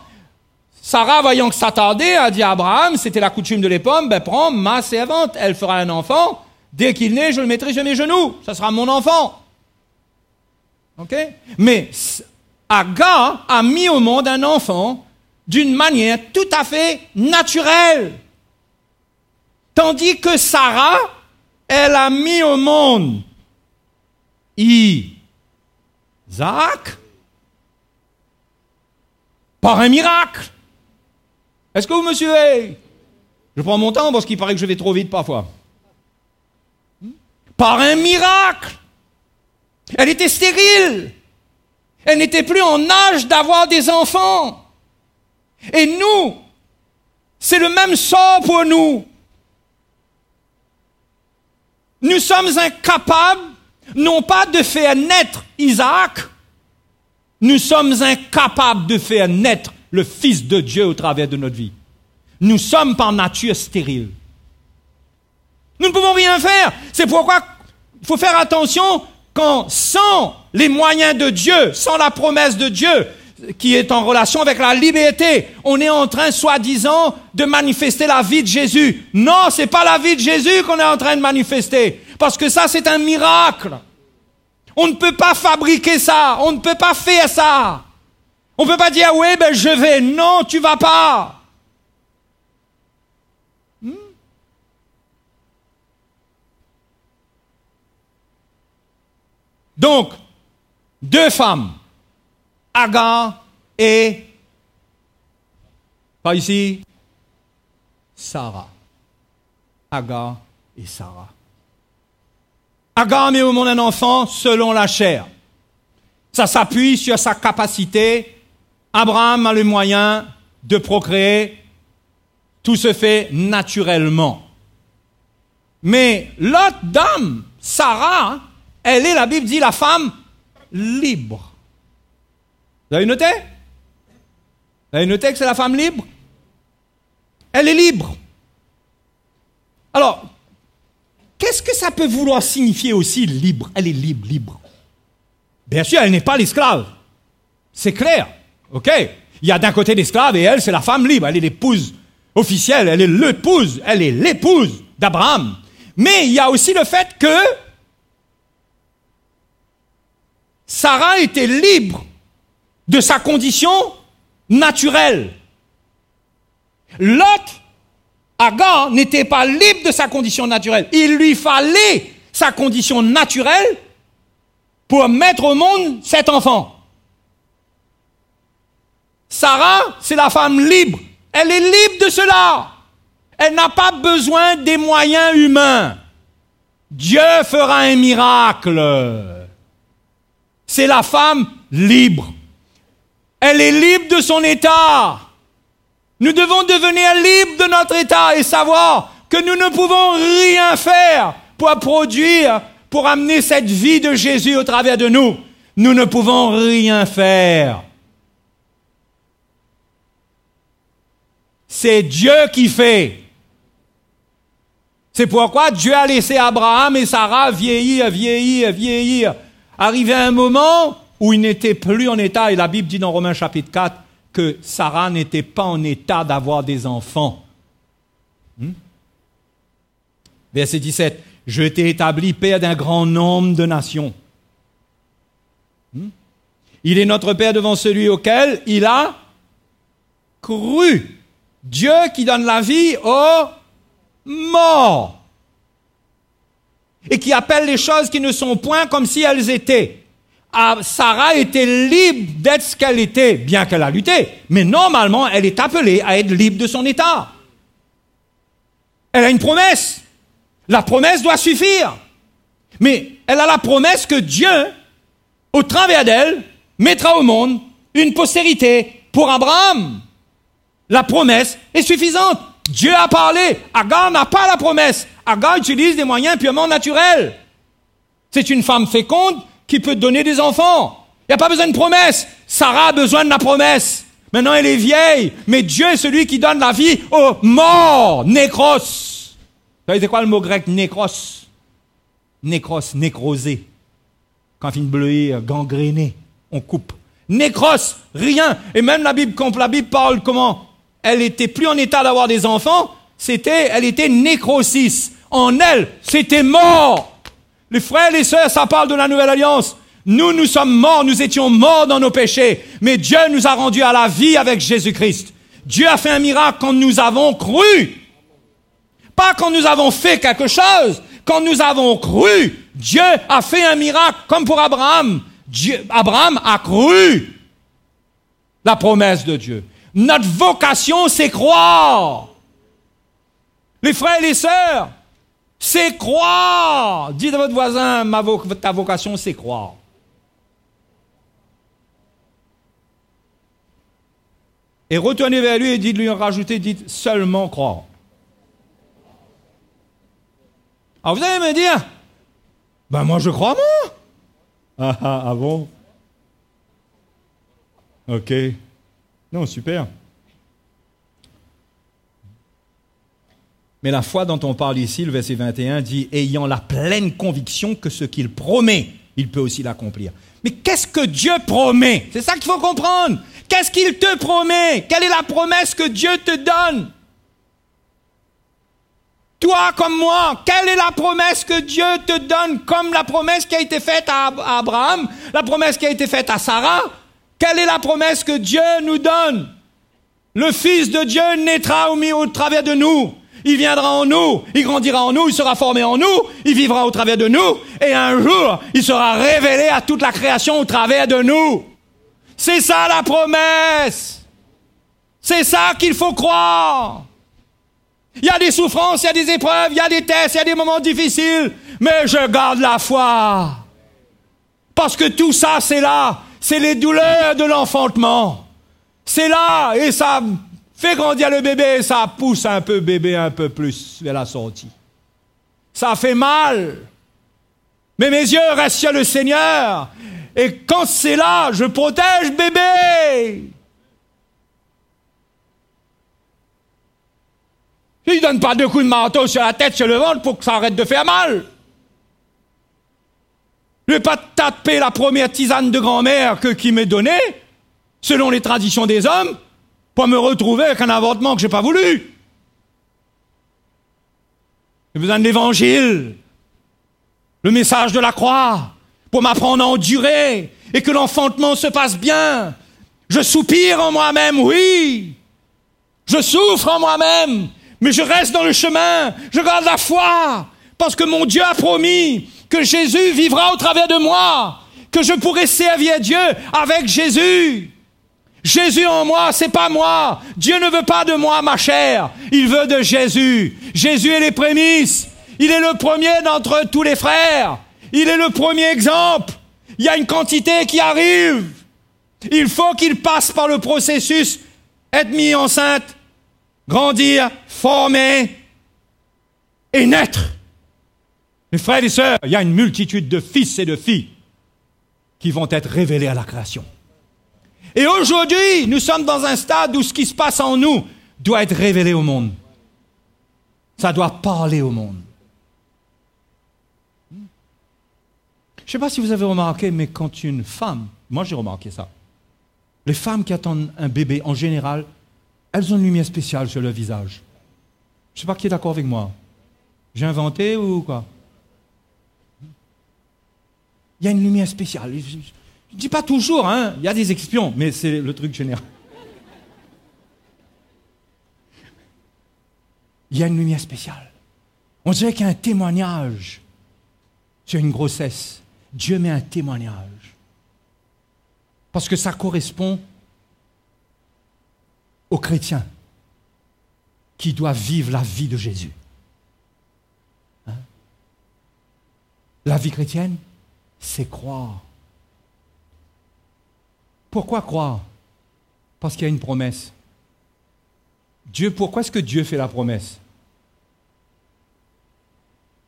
Sarah, voyant que ça tardait, a dit à Abraham, c'était la coutume de l'époque, prends ma servante, elle fera un enfant, dès qu'il naît, je le mettrai sur mes genoux, ça sera mon enfant. Ok? Mais Agar a mis au monde un enfant d'une manière tout à fait naturelle. Tandis que Sarah, elle a mis au monde Isaac par un miracle. Est-ce que vous me suivez? Je prends mon temps parce qu'il paraît que je vais trop vite parfois. Par un miracle. Elle était stérile. Elle n'était plus en âge d'avoir des enfants. Et nous, c'est le même sort pour nous. Nous sommes incapables, non pas de faire naître Isaac, nous sommes incapables de faire naître le Fils de Dieu au travers de notre vie. Nous sommes par nature stériles. Nous ne pouvons rien faire. C'est pourquoi il faut faire attention quand, sans les moyens de Dieu, sans la promesse de Dieu, qui est en relation avec la liberté, on est en train, soi-disant, de manifester la vie de Jésus. Non, c'est pas la vie de Jésus qu'on est en train de manifester. Parce que ça, c'est un miracle. On ne peut pas fabriquer ça. On ne peut pas faire ça. On ne peut pas dire, oui, je vais. Non, tu vas pas. Donc, deux femmes, Agar et, pas ici, Sarah. Agar et Sarah. Agar met au monde un enfant selon la chair. Ça s'appuie sur sa capacité. Abraham a le moyen de procréer. Tout se fait naturellement. Mais l'autre dame, Sarah, elle est, la Bible dit, la femme libre. Vous avez noté? Vous avez noté que c'est la femme libre? Elle est libre. Alors, qu'est-ce que ça peut vouloir signifier aussi libre? Elle est libre, libre. Bien sûr, elle n'est pas l'esclave. C'est clair. OK? Il y a d'un côté l'esclave et elle, c'est la femme libre. Elle est l'épouse officielle. Elle est l'épouse d'Abraham. Mais il y a aussi le fait que Sarah était libre de sa condition naturelle. Lot, Agar, n'était pas libre de sa condition naturelle. Il lui fallait sa condition naturelle pour mettre au monde cet enfant. Sarah, c'est la femme libre. Elle est libre de cela. Elle n'a pas besoin des moyens humains. Dieu fera un miracle. C'est la femme libre. Elle est libre de son état. Nous devons devenir libres de notre état et savoir que nous ne pouvons rien faire pour produire, pour amener cette vie de Jésus au travers de nous. Nous ne pouvons rien faire. C'est Dieu qui fait. C'est pourquoi Dieu a laissé Abraham et Sarah vieillir. Arrivé à un moment où ils n'étaient plus en état, et la Bible dit dans Romains chapitre 4 que Sarah n'était pas en état d'avoir des enfants. Verset 17. Je t'ai établi père d'un grand nombre de nations. Il est notre père devant celui auquel il a cru. Dieu qui donne la vie aux morts. Et qui appelle les choses qui ne sont point comme si elles étaient. Sarah était libre d'être ce qu'elle était, bien qu'elle a lutté. Mais normalement, elle est appelée à être libre de son état. Elle a une promesse. La promesse doit suffire. Mais elle a la promesse que Dieu, au travers d'elle, mettra au monde une postérité pour Abraham. La promesse est suffisante. Dieu a parlé. Agar n'a pas la promesse. Agar utilise des moyens purement naturels. C'est une femme féconde qui peut donner des enfants. Il n'y a pas besoin de promesse. Sarah a besoin de la promesse. Maintenant, elle est vieille. Mais Dieu est celui qui donne la vie aux morts. Nécros. Vous savez, c'est quoi le mot grec nécros? Nécros, nécrosé. Quand on finit de bleuer, gangréné, on coupe. Nécros, rien. Et même la Bible, quand la Bible parle comment elle était plus en état d'avoir des enfants, elle était nécrosis. En elle, c'était mort. Les frères et les sœurs, ça parle de la nouvelle alliance. Nous sommes morts, nous étions morts dans nos péchés. Mais Dieu nous a rendus à la vie avec Jésus-Christ. Dieu a fait un miracle quand nous avons cru. Pas quand nous avons fait quelque chose. Quand nous avons cru, Dieu a fait un miracle comme pour Abraham. Abraham a cru la promesse de Dieu. Notre vocation, c'est croire. Les frères et les sœurs, c'est croire. Dites à votre voisin, ta vocation, c'est croire. Et retournez vers lui et dites-lui, rajoutez, dites seulement croire. Alors vous allez me dire, moi je crois moi. Ah bon? Ok. Non, super. Mais la foi dont on parle ici, le verset 21, dit « Ayant la pleine conviction que ce qu'il promet, il peut aussi l'accomplir. » Mais qu'est-ce que Dieu promet? C'est ça qu'il faut comprendre. Qu'est-ce qu'il te promet? Quelle est la promesse que Dieu te donne? Toi comme moi, quelle est la promesse que Dieu te donne comme la promesse qui a été faite à Abraham, la promesse qui a été faite à Sarah? Quelle est la promesse que Dieu nous donne? Le Fils de Dieu naîtra au travers de nous. il viendra en nous, il grandira en nous, il sera formé en nous, il vivra au travers de nous, et un jour, il sera révélé à toute la création au travers de nous. C'est ça la promesse. C'est ça qu'il faut croire. Il y a des souffrances, il y a des épreuves, il y a des tests, il y a des moments difficiles, mais je garde la foi. Parce que tout ça, c'est là. C'est les douleurs de l'enfantement. C'est là, et ça fait grandir le bébé, et ça pousse un peu bébé un peu plus vers la sortie. Ça fait mal. Mais mes yeux restent sur le Seigneur. Et quand c'est là, je protège bébé. Il ne donne pas 2 coups de marteau sur la tête, sur le ventre pour que ça arrête de faire mal. Je ne vais pas taper la première tisane de grand-mère qui m'est donnée, selon les traditions des hommes, pour me retrouver avec un avortement que je n'ai pas voulu. J'ai besoin de l'évangile, le message de la croix, pour m'apprendre à endurer et que l'enfantement se passe bien. Je soupire en moi-même, oui. Je souffre en moi-même, mais je reste dans le chemin. Je garde la foi, parce que mon Dieu a promis que Jésus vivra au travers de moi, que je pourrai servir Dieu avec Jésus. Jésus en moi, c'est pas moi. Dieu ne veut pas de moi, ma chair. Il veut de Jésus. Jésus est les prémices. Il est le premier d'entre tous les frères. Il est le premier exemple. Il y a une quantité qui arrive. Il faut qu'il passe par le processus, être mis enceinte, grandir, former et naître. Mes frères et sœurs, il y a une multitude de fils et de filles qui vont être révélés à la création. Et aujourd'hui, nous sommes dans un stade où ce qui se passe en nous doit être révélé au monde. Ça doit parler au monde. Je ne sais pas si vous avez remarqué, mais quand une femme, moi j'ai remarqué ça, les femmes qui attendent un bébé, en général, elles ont une lumière spéciale sur leur visage. Je ne sais pas qui est d'accord avec moi. J'ai inventé ou quoi? Il y a une lumière spéciale. Je ne dis pas toujours, hein, il y a des exceptions, mais c'est le truc général. Il y a une lumière spéciale. On dirait qu'il y a un témoignage sur une grossesse. Dieu met un témoignage. Parce que ça correspond aux chrétiens qui doivent vivre la vie de Jésus. Hein? La vie chrétienne, c'est croire. Pourquoi croire? Parce qu'il y a une promesse. Dieu, pourquoi est-ce que Dieu fait la promesse?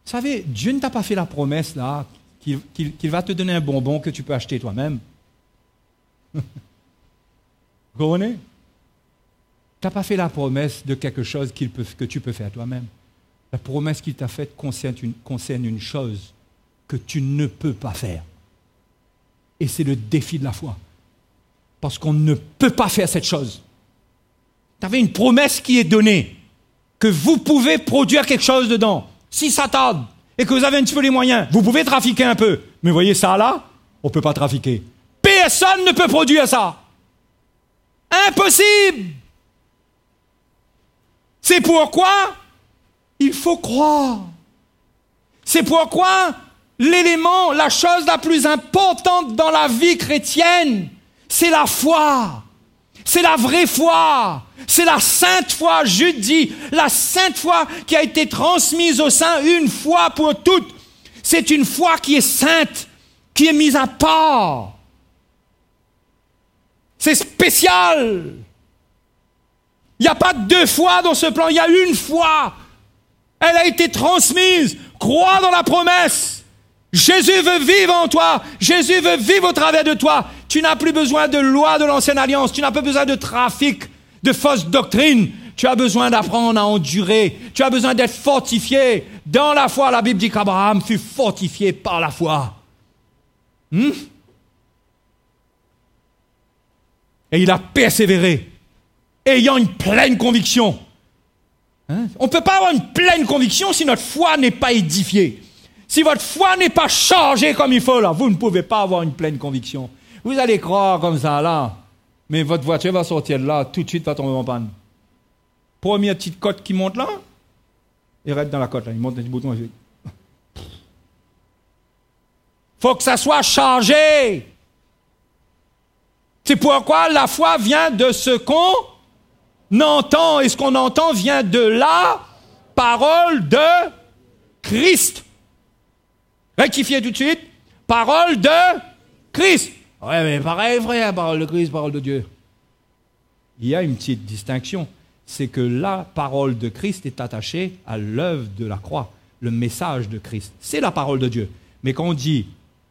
Vous savez, Dieu ne t'a pas fait la promesse, là, qu'il va te donner un bonbon que tu peux acheter toi-même. Vous comprenez? Tu n'as pas fait la promesse de quelque chose que tu peux faire toi-même. La promesse qu'il t'a faite concerne une chose que tu ne peux pas faire. Et c'est le défi de la foi. Parce qu'on ne peut pas faire cette chose. Tu avais une promesse qui est donnée, que vous pouvez produire quelque chose dedans. Si ça tarde, et que vous avez un petit peu les moyens, vous pouvez trafiquer un peu. Mais voyez ça là, on ne peut pas trafiquer. Personne ne peut produire ça. Impossible. C'est pourquoi il faut croire. C'est pourquoi l'élément, la chose la plus importante dans la vie chrétienne, c'est la foi. C'est la vraie foi. C'est la sainte foi, Jude dit, la sainte foi qui a été transmise au sein une fois pour toutes. C'est une foi qui est sainte, qui est mise à part. C'est spécial. Il n'y a pas 2 fois dans ce plan, il y a une foi. Elle a été transmise. Crois dans la promesse. Jésus veut vivre en toi. Jésus veut vivre au travers de toi. Tu n'as plus besoin de loi de l'ancienne alliance. Tu n'as pas besoin de trafic, de fausses doctrines. Tu as besoin d'apprendre à endurer. Tu as besoin d'être fortifié. Dans la foi, la Bible dit qu'Abraham fut fortifié par la foi. Et il a persévéré, ayant une pleine conviction. On ne peut pas avoir une pleine conviction si notre foi n'est pas édifiée. Si votre foi n'est pas chargée comme il faut, là, vous ne pouvez pas avoir une pleine conviction. Vous allez croire comme ça, là, mais votre voiture va sortir de là, tout de suite va tomber en panne. Première petite cote qui monte là, Il reste dans la côte, là. Il monte un petit bouton. Il fait... faut que ça soit changé. C'est pourquoi la foi vient de ce qu'on entend. Et ce qu'on entend vient de la parole de Christ. Rectifiez tout de suite. Parole de Christ. Ouais, mais pareil, frère, parole de Christ, parole de Dieu. Il y a une petite distinction. C'est que la parole de Christ est attachée à l'œuvre de la croix, le message de Christ. C'est la parole de Dieu. Mais quand on dit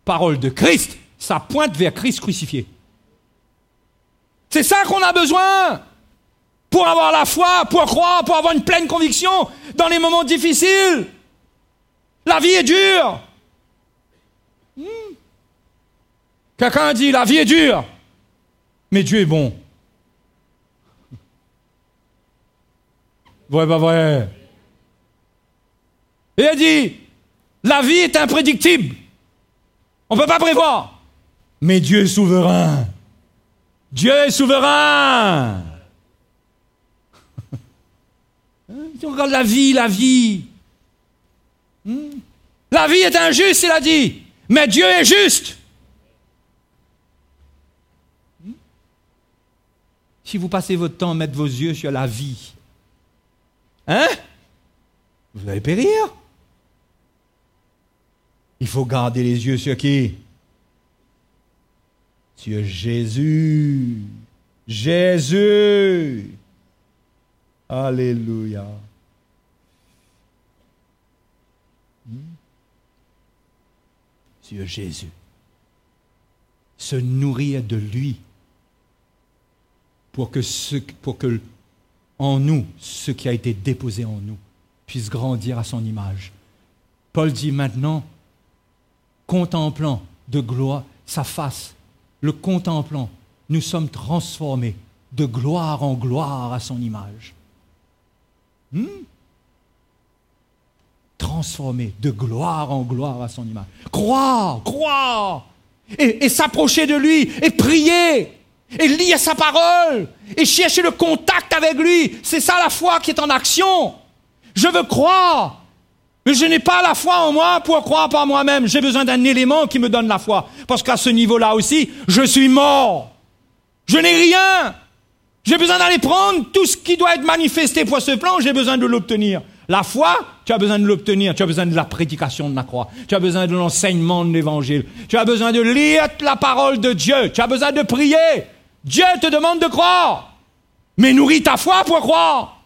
parole de Christ, ça pointe vers Christ crucifié. C'est ça qu'on a besoin pour avoir la foi, pour croire, pour avoir une pleine conviction dans les moments difficiles. La vie est dure. Quelqu'un dit, la vie est dure, mais Dieu est bon. Vrai, pas vrai. Et il dit, la vie est imprédictible. On ne peut pas prévoir. Mais Dieu est souverain. Dieu est souverain. Si on regarde la vie. La vie est injuste, il a dit. Mais Dieu est juste. Si vous passez votre temps à mettre vos yeux sur la vie, vous allez périr. Il faut garder les yeux sur qui? Sur Jésus. Jésus. Alléluia. Sur Jésus. Se nourrir de lui. Pour que en nous, ce qui a été déposé en nous, puisse grandir à son image. Paul dit maintenant, contemplant de gloire sa face, le contemplant, nous sommes transformés de gloire en gloire à son image. Transformés de gloire en gloire à son image. Croire, et s'approcher de lui, et prier, et lire sa parole, et chercher le contact avec lui. C'est ça la foi qui est en action. Je veux croire, mais je n'ai pas la foi en moi pour croire par moi-même. J'ai besoin d'un élément qui me donne la foi. Parce qu'à ce niveau-là aussi, je suis mort. Je n'ai rien. J'ai besoin d'aller prendre tout ce qui doit être manifesté pour ce plan, j'ai besoin de l'obtenir. La foi, tu as besoin de l'obtenir, tu as besoin de la prédication de la croix, tu as besoin de l'enseignement de l'évangile, tu as besoin de lire la parole de Dieu, tu as besoin de prier. Dieu te demande de croire, mais nourris ta foi pour croire.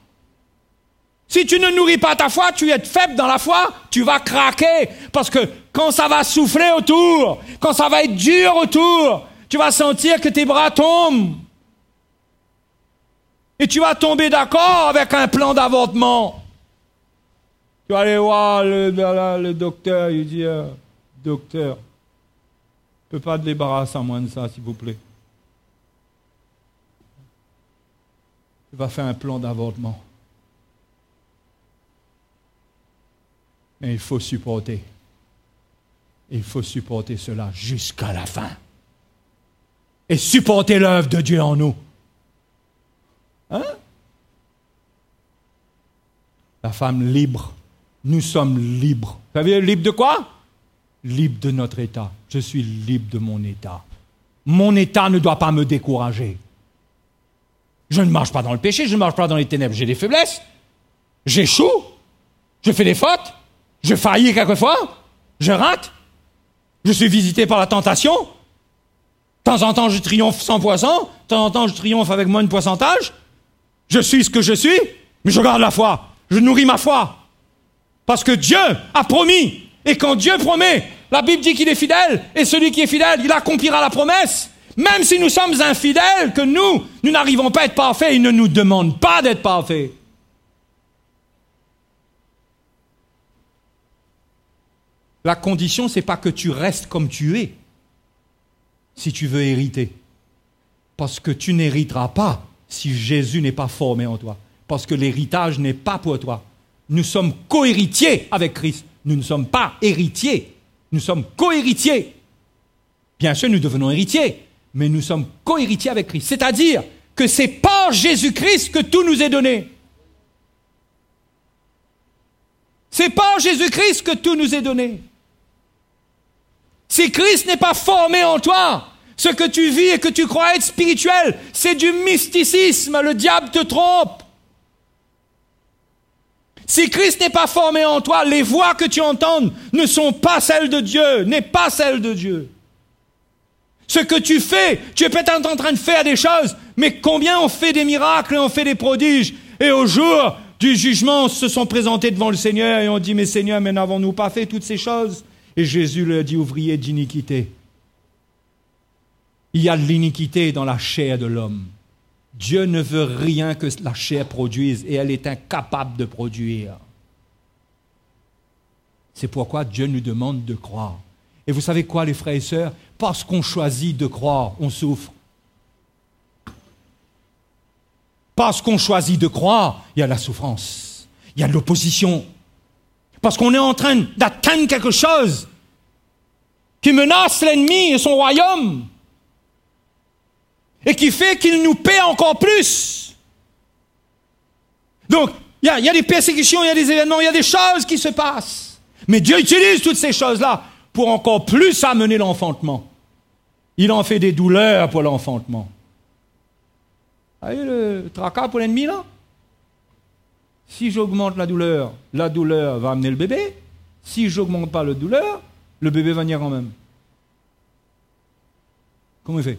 Si tu ne nourris pas ta foi, tu es faible dans la foi, tu vas craquer, parce que quand ça va souffler autour, quand ça va être dur autour, tu vas sentir que tes bras tombent. Et tu vas tomber d'accord avec un plan d'avortement. Tu vas aller voir le docteur, il dit, docteur, je ne peux pas te débarrasser à moins de ça, s'il vous plaît. Tu vas faire un plan d'avortement. Mais il faut supporter. Il faut supporter cela jusqu'à la fin. Et supporter l'œuvre de Dieu en nous. La femme libre. Nous sommes libres. Vous savez, libre de quoi? Libre de notre état. Je suis libre de mon état. Mon état ne doit pas me décourager. Je ne marche pas dans le péché, je ne marche pas dans les ténèbres. J'ai des faiblesses. J'échoue. Je fais des fautes. Je faillis quelquefois. Je rate. Je suis visité par la tentation. De temps en temps, je triomphe 100%. De temps en temps, je triomphe avec moins de pourcentage. Je suis ce que je suis, mais je garde la foi. Je nourris ma foi. Parce que Dieu a promis. Et quand Dieu promet, la Bible dit qu'il est fidèle. Et celui qui est fidèle, il accomplira la promesse. Même si nous sommes infidèles, que nous n'arrivons pas à être parfaits, il ne nous demande pas d'être parfaits. La condition, c'est pas que tu restes comme tu es, si tu veux hériter. Parce que tu n'hériteras pas si Jésus n'est pas formé en toi. Parce que l'héritage n'est pas pour toi. Nous sommes co-héritiers avec Christ. Nous ne sommes pas héritiers. Nous sommes co-héritiers. Bien sûr, nous devenons héritiers, mais nous sommes co-héritiers avec Christ. C'est-à-dire que c'est par Jésus-Christ que tout nous est donné. C'est par Jésus-Christ que tout nous est donné. Si Christ n'est pas formé en toi, ce que tu vis et que tu crois être spirituel, c'est du mysticisme, le diable te trompe. Si Christ n'est pas formé en toi, les voix que tu entends ne sont pas celles de Dieu, n'est pas celles de Dieu. Ce que tu fais, tu es peut-être en train de faire des choses, mais combien on fait des miracles et on fait des prodiges, et au jour du jugement se sont présentés devant le Seigneur et ont dit, mais Seigneur, mais n'avons-nous pas fait toutes ces choses? Et Jésus leur dit, ouvrier d'iniquité. Il y a de l'iniquité dans la chair de l'homme. Dieu ne veut rien que la chair produise et elle est incapable de produire. C'est pourquoi Dieu nous demande de croire. Et vous savez quoi, les frères et sœurs? Parce qu'on choisit de croire, on souffre. Parce qu'on choisit de croire, il y a la souffrance, il y a de l'opposition. Parce qu'on est en train d'atteindre quelque chose qui menace l'ennemi et son royaume. Et qui fait qu'il nous paie encore plus. Donc, il y a des persécutions, il y a des événements, il y a des choses qui se passent. Mais Dieu utilise toutes ces choses-là pour encore plus amener l'enfantement. Il en fait des douleurs pour l'enfantement. Vous voyez le tracas pour l'ennemi, là? Si j'augmente la douleur va amener le bébé. Si j'augmente pas la douleur, le bébé va venir quand même. Comment il fait?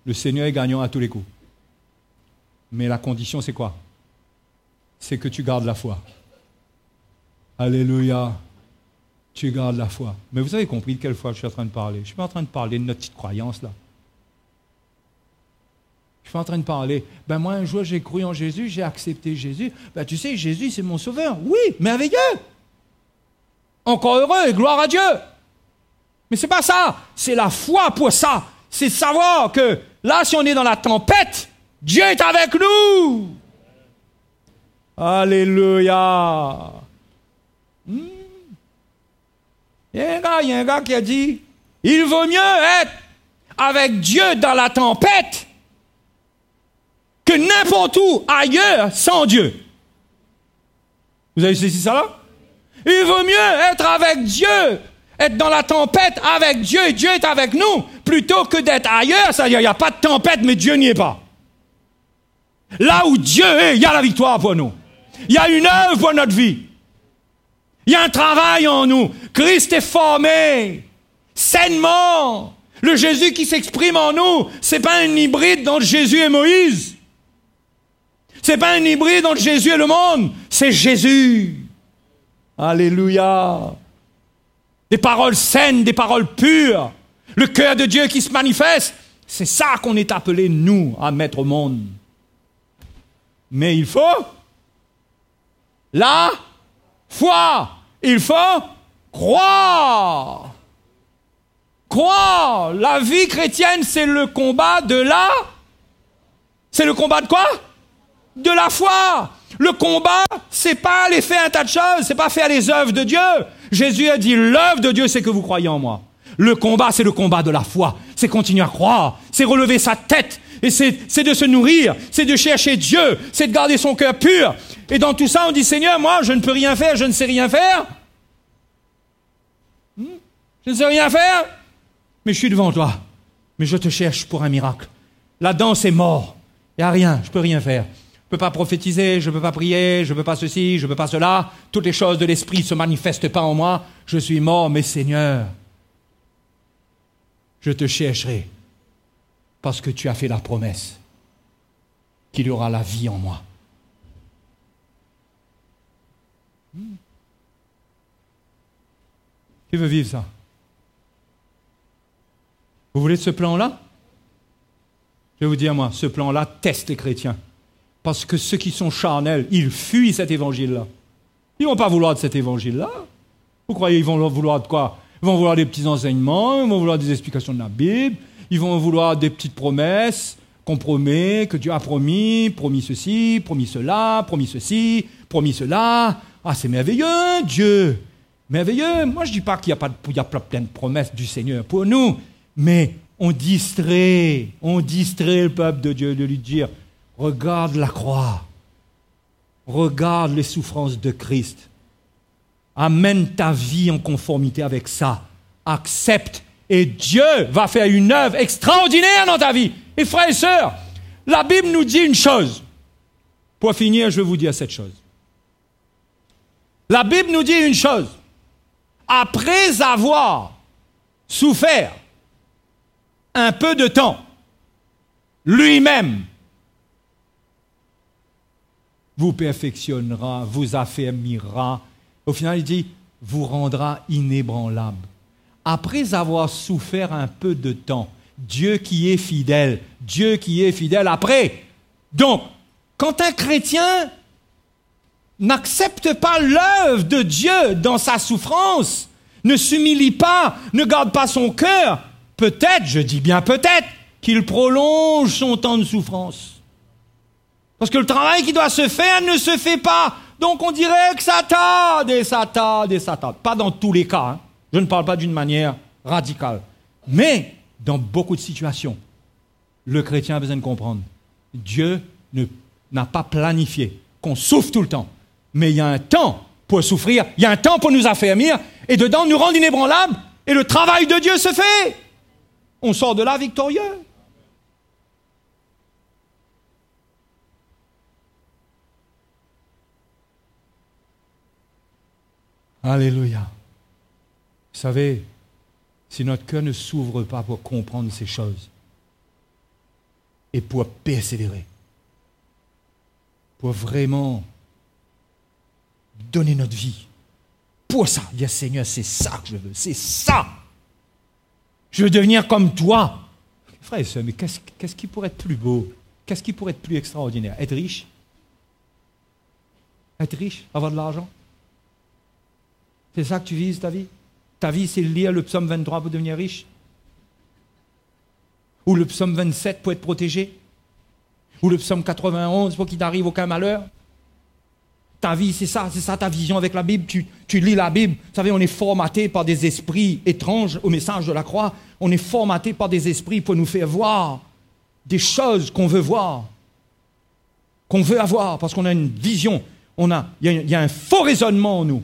Le Seigneur est gagnant à tous les coups. Mais la condition, c'est quoi? C'est que tu gardes la foi. Alléluia. Tu gardes la foi. Mais vous avez compris de quelle foi je suis en train de parler? Je ne suis pas en train de parler de notre petite croyance, là. Je suis pas en train de parler, moi un jour j'ai cru en Jésus, j'ai accepté Jésus. Tu sais, Jésus c'est mon sauveur. Oui, merveilleux. Encore heureux et gloire à Dieu. Mais c'est pas ça. C'est la foi pour ça. C'est de savoir que là, si on est dans la tempête, Dieu est avec nous. Alléluia. Il y a un gars qui a dit, il vaut mieux être avec Dieu dans la tempête que n'importe où ailleurs sans Dieu. Vous avez saisi ça là? Il vaut mieux être avec Dieu, être dans la tempête avec Dieu et Dieu est avec nous, plutôt que d'être ailleurs, c'est-à-dire il n'y a pas de tempête mais Dieu n'y est pas. Là où Dieu est, il y a la victoire pour nous. Il y a une œuvre pour notre vie. Il y a un travail en nous. Christ est formé sainement. Le Jésus qui s'exprime en nous, c'est pas un hybride entre Jésus et Moïse. C'est pas un hybride entre Jésus et le monde, c'est Jésus. Alléluia. Des paroles saines, des paroles pures. Le cœur de Dieu qui se manifeste. C'est ça qu'on est appelé, nous, à mettre au monde. Mais il faut la foi. Il faut croire. Croire. La vie chrétienne, c'est le combat de la... C'est le combat de quoi? De la foi. Le combat, c'est pas aller faire un tas de choses, c'est pas faire les œuvres de Dieu. Jésus a dit, l'œuvre de Dieu, c'est que vous croyez en moi. Le combat, c'est le combat de la foi. C'est continuer à croire, c'est relever sa tête, et c'est de se nourrir, c'est de chercher Dieu, c'est de garder son cœur pur. Et dans tout ça, on dit, Seigneur, moi, je ne peux rien faire, je ne sais rien faire. Je ne sais rien faire, mais je suis devant toi. Mais je te cherche pour un miracle. Là-dedans, c'est mort. Il n'y a rien, je ne peux rien faire. Je ne peux pas prophétiser, je ne peux pas prier, je ne peux pas ceci, je ne peux pas cela. Toutes les choses de l'esprit ne se manifestent pas en moi. Je suis mort, mais Seigneur, je te chercherai parce que tu as fait la promesse qu'il y aura la vie en moi. Qui veut vivre ça? Vous voulez ce plan-là? Je vais vous dire, moi, ce plan-là teste les chrétiens. Parce que ceux qui sont charnels, ils fuient cet évangile-là. Ils ne vont pas vouloir de cet évangile-là. Vous croyez qu'ils vont vouloir de quoi? Ils vont vouloir des petits enseignements, ils vont vouloir des explications de la Bible, ils vont vouloir des petites promesses qu'on promet, que Dieu a promis ceci, promis cela, promis ceci, promis cela. Ah, c'est merveilleux, Dieu. Merveilleux. Moi, je ne dis pas qu'il y a plein de promesses du Seigneur pour nous, mais on distrait le peuple de Dieu de lui dire, regarde la croix. Regarde les souffrances de Christ. Amène ta vie en conformité avec ça. Accepte et Dieu va faire une œuvre extraordinaire dans ta vie. Et frères et sœurs, la Bible nous dit une chose. Pour finir, je vais vous dire cette chose. La Bible nous dit une chose. Après avoir souffert un peu de temps, lui-même vous perfectionnera, vous affermira. Au final, il dit, vous rendra inébranlable. Après avoir souffert un peu de temps, Dieu qui est fidèle, après. Donc, quand un chrétien n'accepte pas l'œuvre de Dieu dans sa souffrance, ne s'humilie pas, ne garde pas son cœur, peut-être, je dis bien peut-être, qu'il prolonge son temps de souffrance. Parce que le travail qui doit se faire ne se fait pas. Donc on dirait que ça tarde et ça tarde et ça tarde. Pas dans tous les cas, hein. Je ne parle pas d'une manière radicale. Mais dans beaucoup de situations, le chrétien a besoin de comprendre. Dieu n'a pas planifié qu'on souffre tout le temps. Mais il y a un temps pour souffrir, il y a un temps pour nous affermir, et dedans nous rendre inébranlables, et le travail de Dieu se fait. On sort de là victorieux. Alléluia. Vous savez, si notre cœur ne s'ouvre pas pour comprendre ces choses et pour persévérer, pour vraiment donner notre vie pour ça, dire Seigneur, c'est ça que je veux, c'est ça. Je veux devenir comme toi. Frères et sœurs, mais qu'est-ce qui pourrait être plus beau? Qu'est-ce qui pourrait être plus extraordinaire? Être riche? Être riche? Avoir de l'argent? C'est ça que tu vises ta vie? Ta vie, c'est lire le psaume 23 pour devenir riche? Ou le psaume 27 pour être protégé? Ou le psaume 91 pour qu'il t'arrive aucun malheur? Ta vie, c'est ça ta vision avec la Bible. Tu lis la Bible. Vous savez, on est formaté par des esprits étranges au message de la croix. On est formaté par des esprits pour nous faire voir des choses qu'on veut voir, qu'on veut avoir, parce qu'on a une vision. Il y a un faux raisonnement en nous.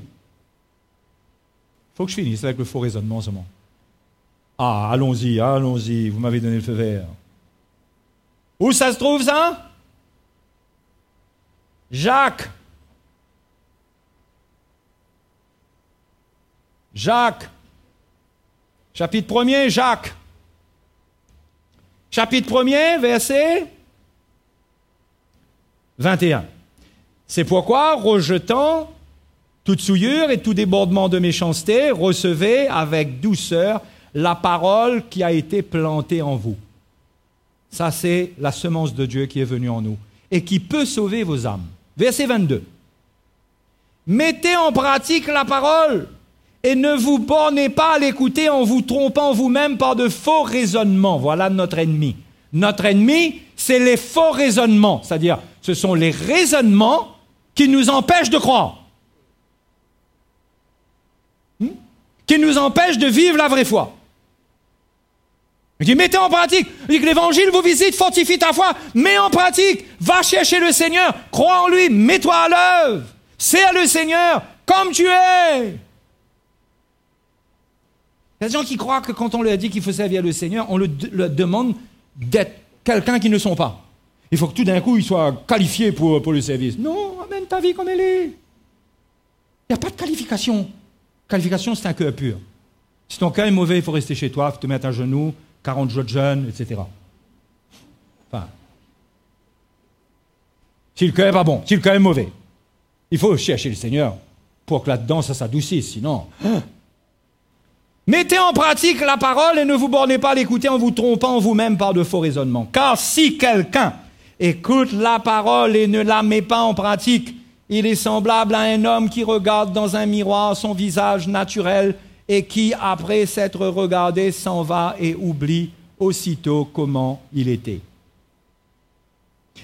Il faut que je finisse avec le faux raisonnement seulement. Ah, allons-y, vous m'avez donné le feu vert. Où ça se trouve, ça? Jacques, chapitre 1er, Jacques. Chapitre 1er, verset 21. C'est pourquoi, rejetant toute souillure et tout débordement de méchanceté, recevez avec douceur la parole qui a été plantée en vous. Ça, c'est la semence de Dieu qui est venue en nous et qui peut sauver vos âmes. Verset 22. Mettez en pratique la parole et ne vous bornez pas à l'écouter en vous trompant vous-même par de faux raisonnements. Voilà notre ennemi. Notre ennemi, c'est les faux raisonnements. C'est-à-dire, ce sont les raisonnements qui nous empêchent de croire. Qui nous empêchent de vivre la vraie foi. Il dit, mettez en pratique. Il dit que l'évangile vous visite, fortifie ta foi, mets en pratique, va chercher le Seigneur, crois en lui, mets-toi à l'œuvre, sers le Seigneur comme tu es. Il y a des gens qui croient que quand on leur dit qu'il faut servir le Seigneur, on leur demande d'être quelqu'un qu'ils ne sont pas. Il faut que tout d'un coup, ils soient qualifiés pour le service. Non, amène ta vie comme elle est. Il n'y a pas de qualification. Qualification, c'est un cœur pur. Si ton cœur est mauvais, il faut rester chez toi, il faut te mettre à genoux, 40 jours de jeûne, etc. Enfin, si le cœur n'est pas bon, si le cœur est mauvais, il faut chercher le Seigneur pour que là-dedans, ça s'adoucisse, sinon... Mettez en pratique la parole et ne vous bornez pas à l'écouter en vous trompant vous-même par de faux raisonnements. Car si quelqu'un écoute la parole et ne la met pas en pratique, il est semblable à un homme qui regarde dans un miroir son visage naturel et qui, après s'être regardé, s'en va et oublie aussitôt comment il était.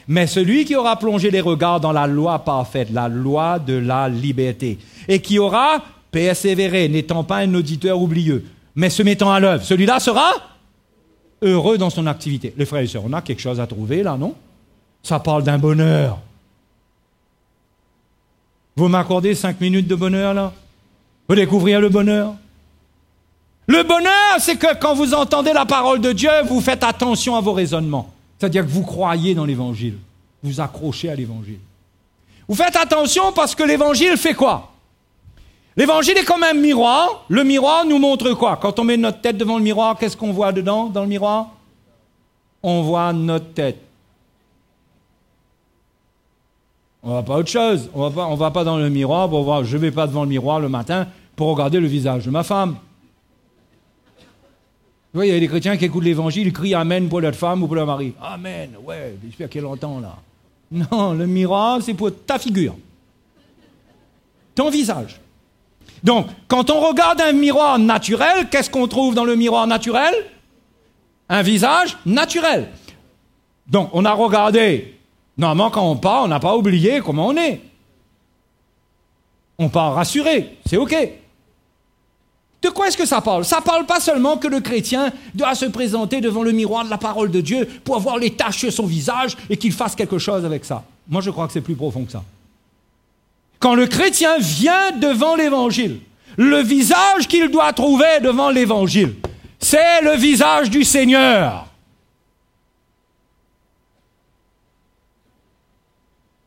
Mais celui qui aura plongé les regards dans la loi parfaite, la loi de la liberté, et qui aura persévéré, n'étant pas un auditeur oublieux, mais se mettant à l'œuvre, celui-là sera heureux dans son activité. Les frères et sœurs, on a quelque chose à trouver là, non? Ça parle d'un bonheur. Vous m'accordez 5 minutes de bonheur, là? Vous découvrir le bonheur? Le bonheur, c'est que quand vous entendez la parole de Dieu, vous faites attention à vos raisonnements. C'est-à-dire que vous croyez dans l'Évangile. Vous accrochez à l'Évangile. Vous faites attention parce que l'Évangile fait quoi? L'Évangile est comme un miroir. Le miroir nous montre quoi? Quand on met notre tête devant le miroir, qu'est-ce qu'on voit dedans, dans le miroir? On voit notre tête. On ne voit pas autre chose. On va pas dans le miroir pour voir. Je ne vais pas devant le miroir le matin pour regarder le visage de ma femme. Vous voyez, il y a des chrétiens qui écoutent l'Évangile, ils crient Amen pour leur femme ou pour leur mari. Amen, ouais, j'espère qu'il y a longtemps là. Non, le miroir, c'est pour ta figure. Ton visage. Donc, quand on regarde un miroir naturel, qu'est-ce qu'on trouve dans le miroir naturel? Un visage naturel. Donc, on a regardé. Normalement, quand on part, on n'a pas oublié comment on est. On part rassuré, c'est OK. De quoi est-ce que ça parle? Ça ne parle pas seulement que le chrétien doit se présenter devant le miroir de la parole de Dieu pour avoir les taches sur son visage et qu'il fasse quelque chose avec ça. Moi, je crois que c'est plus profond que ça. Quand le chrétien vient devant l'Évangile, le visage qu'il doit trouver devant l'Évangile, c'est le visage du Seigneur.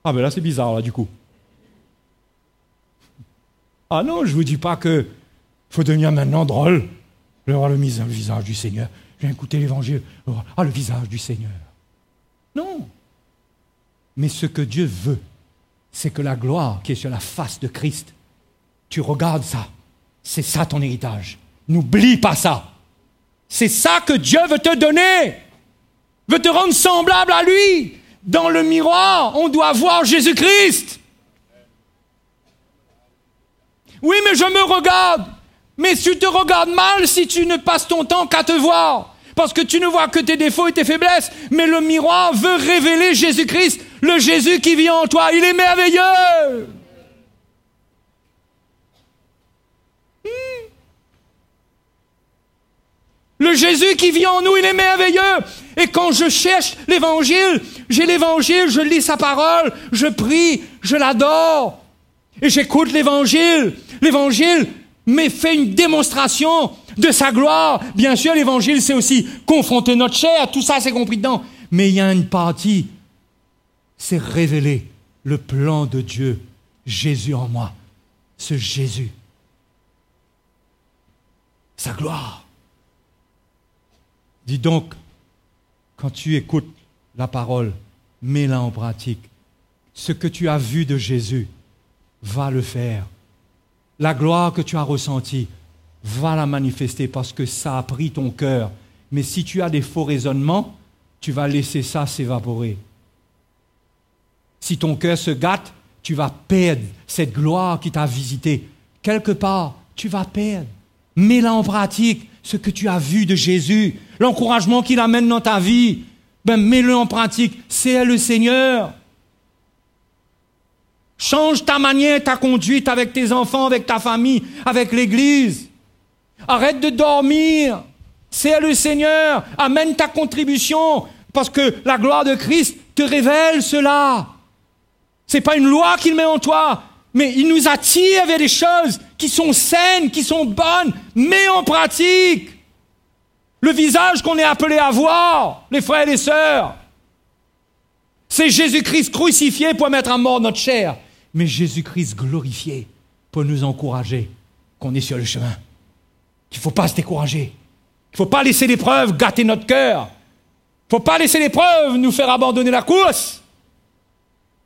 Ah ben là, c'est bizarre, là, du coup. Ah non, je ne vous dis pas que faut devenir maintenant drôle. Je vais voir le visage du Seigneur. Je viens écouter l'Évangile. Ah, le visage du Seigneur. Non. Mais ce que Dieu veut, c'est que la gloire qui est sur la face de Christ, tu regardes ça. C'est ça ton héritage. N'oublie pas ça. C'est ça que Dieu veut te donner. Veut te rendre semblable à lui. Dans le miroir, on doit voir Jésus-Christ. Oui, mais je me regarde. Mais tu te regardes mal si tu ne passes ton temps qu'à te voir. Parce que tu ne vois que tes défauts et tes faiblesses. Mais le miroir veut révéler Jésus-Christ, le Jésus qui vit en toi. Il est merveilleux. Le Jésus qui vit en nous, il est merveilleux. Et quand je cherche l'Évangile, j'ai l'Évangile, je lis sa parole, je prie, je l'adore. Et j'écoute l'Évangile. L'Évangile mais fait une démonstration de sa gloire. Bien sûr, l'Évangile, c'est aussi confronter notre chair, tout ça, c'est compris dedans. Mais il y a une partie, c'est révéler le plan de Dieu, Jésus en moi, ce Jésus, sa gloire. Dis donc, quand tu écoutes la parole, mets-la en pratique. Ce que tu as vu de Jésus, va le faire. La gloire que tu as ressentie, va la manifester parce que ça a pris ton cœur. Mais si tu as des faux raisonnements, tu vas laisser ça s'évaporer. Si ton cœur se gâte, tu vas perdre cette gloire qui t'a visité. Quelque part, tu vas perdre. Mets-la en pratique, ce que tu as vu de Jésus, l'encouragement qu'il amène dans ta vie. Mets-le en pratique, c'est le Seigneur. Change ta manière, ta conduite avec tes enfants, avec ta famille, avec l'Église. Arrête de dormir. C'est le Seigneur. Amène ta contribution parce que la gloire de Christ te révèle cela. Ce n'est pas une loi qu'il met en toi, mais il nous attire vers des choses qui sont saines, qui sont bonnes. Mets en pratique le visage qu'on est appelé à voir, les frères et les sœurs. C'est Jésus-Christ crucifié pour mettre à mort notre chair. Mais Jésus-Christ glorifié pour nous encourager qu'on est sur le chemin. Qu'il ne faut pas se décourager. Il ne faut pas laisser l'épreuve gâter notre cœur. Il ne faut pas laisser l'épreuve nous faire abandonner la course.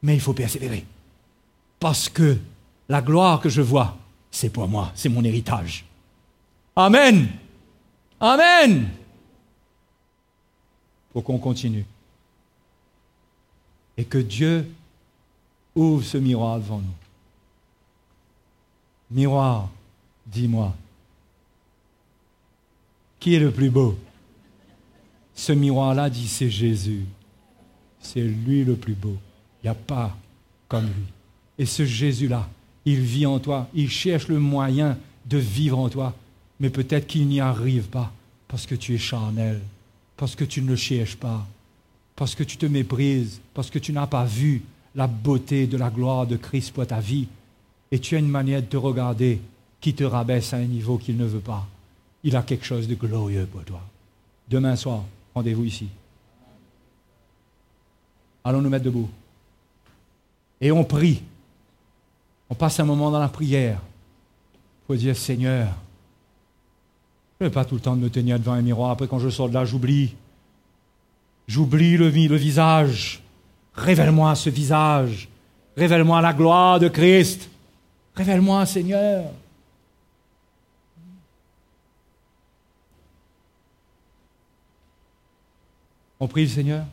Mais il faut persévérer. Parce que la gloire que je vois, c'est pour moi, c'est mon héritage. Amen. Amen. Faut qu'on continue. Et que Dieu ouvre ce miroir devant nous. Miroir, dis-moi, qui est le plus beau? Ce miroir-là dit c'est Jésus. C'est lui le plus beau. Il n'y a pas comme lui. Et ce Jésus-là, il vit en toi. Il cherche le moyen de vivre en toi. Mais peut-être qu'il n'y arrive pas parce que tu es charnel, parce que tu ne le cherches pas, parce que tu te méprises, parce que tu n'as pas vu la beauté de la gloire de Christ pour ta vie. et tu as une manière de te regarder qui te rabaisse à un niveau qu'il ne veut pas, il a quelque chose de glorieux pour toi. Demain soir, rendez-vous ici. Allons nous mettre debout. Et on prie. On passe un moment dans la prière pour dire, Seigneur, je n'ai pas tout le temps de me tenir devant un miroir. Après, quand je sors de là, j'oublie. J'oublie le visage. Révèle-moi ce visage. Révèle-moi la gloire de Christ. Révèle-moi, Seigneur. On prie le Seigneur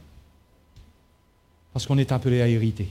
parce qu'on est appelé à hériter.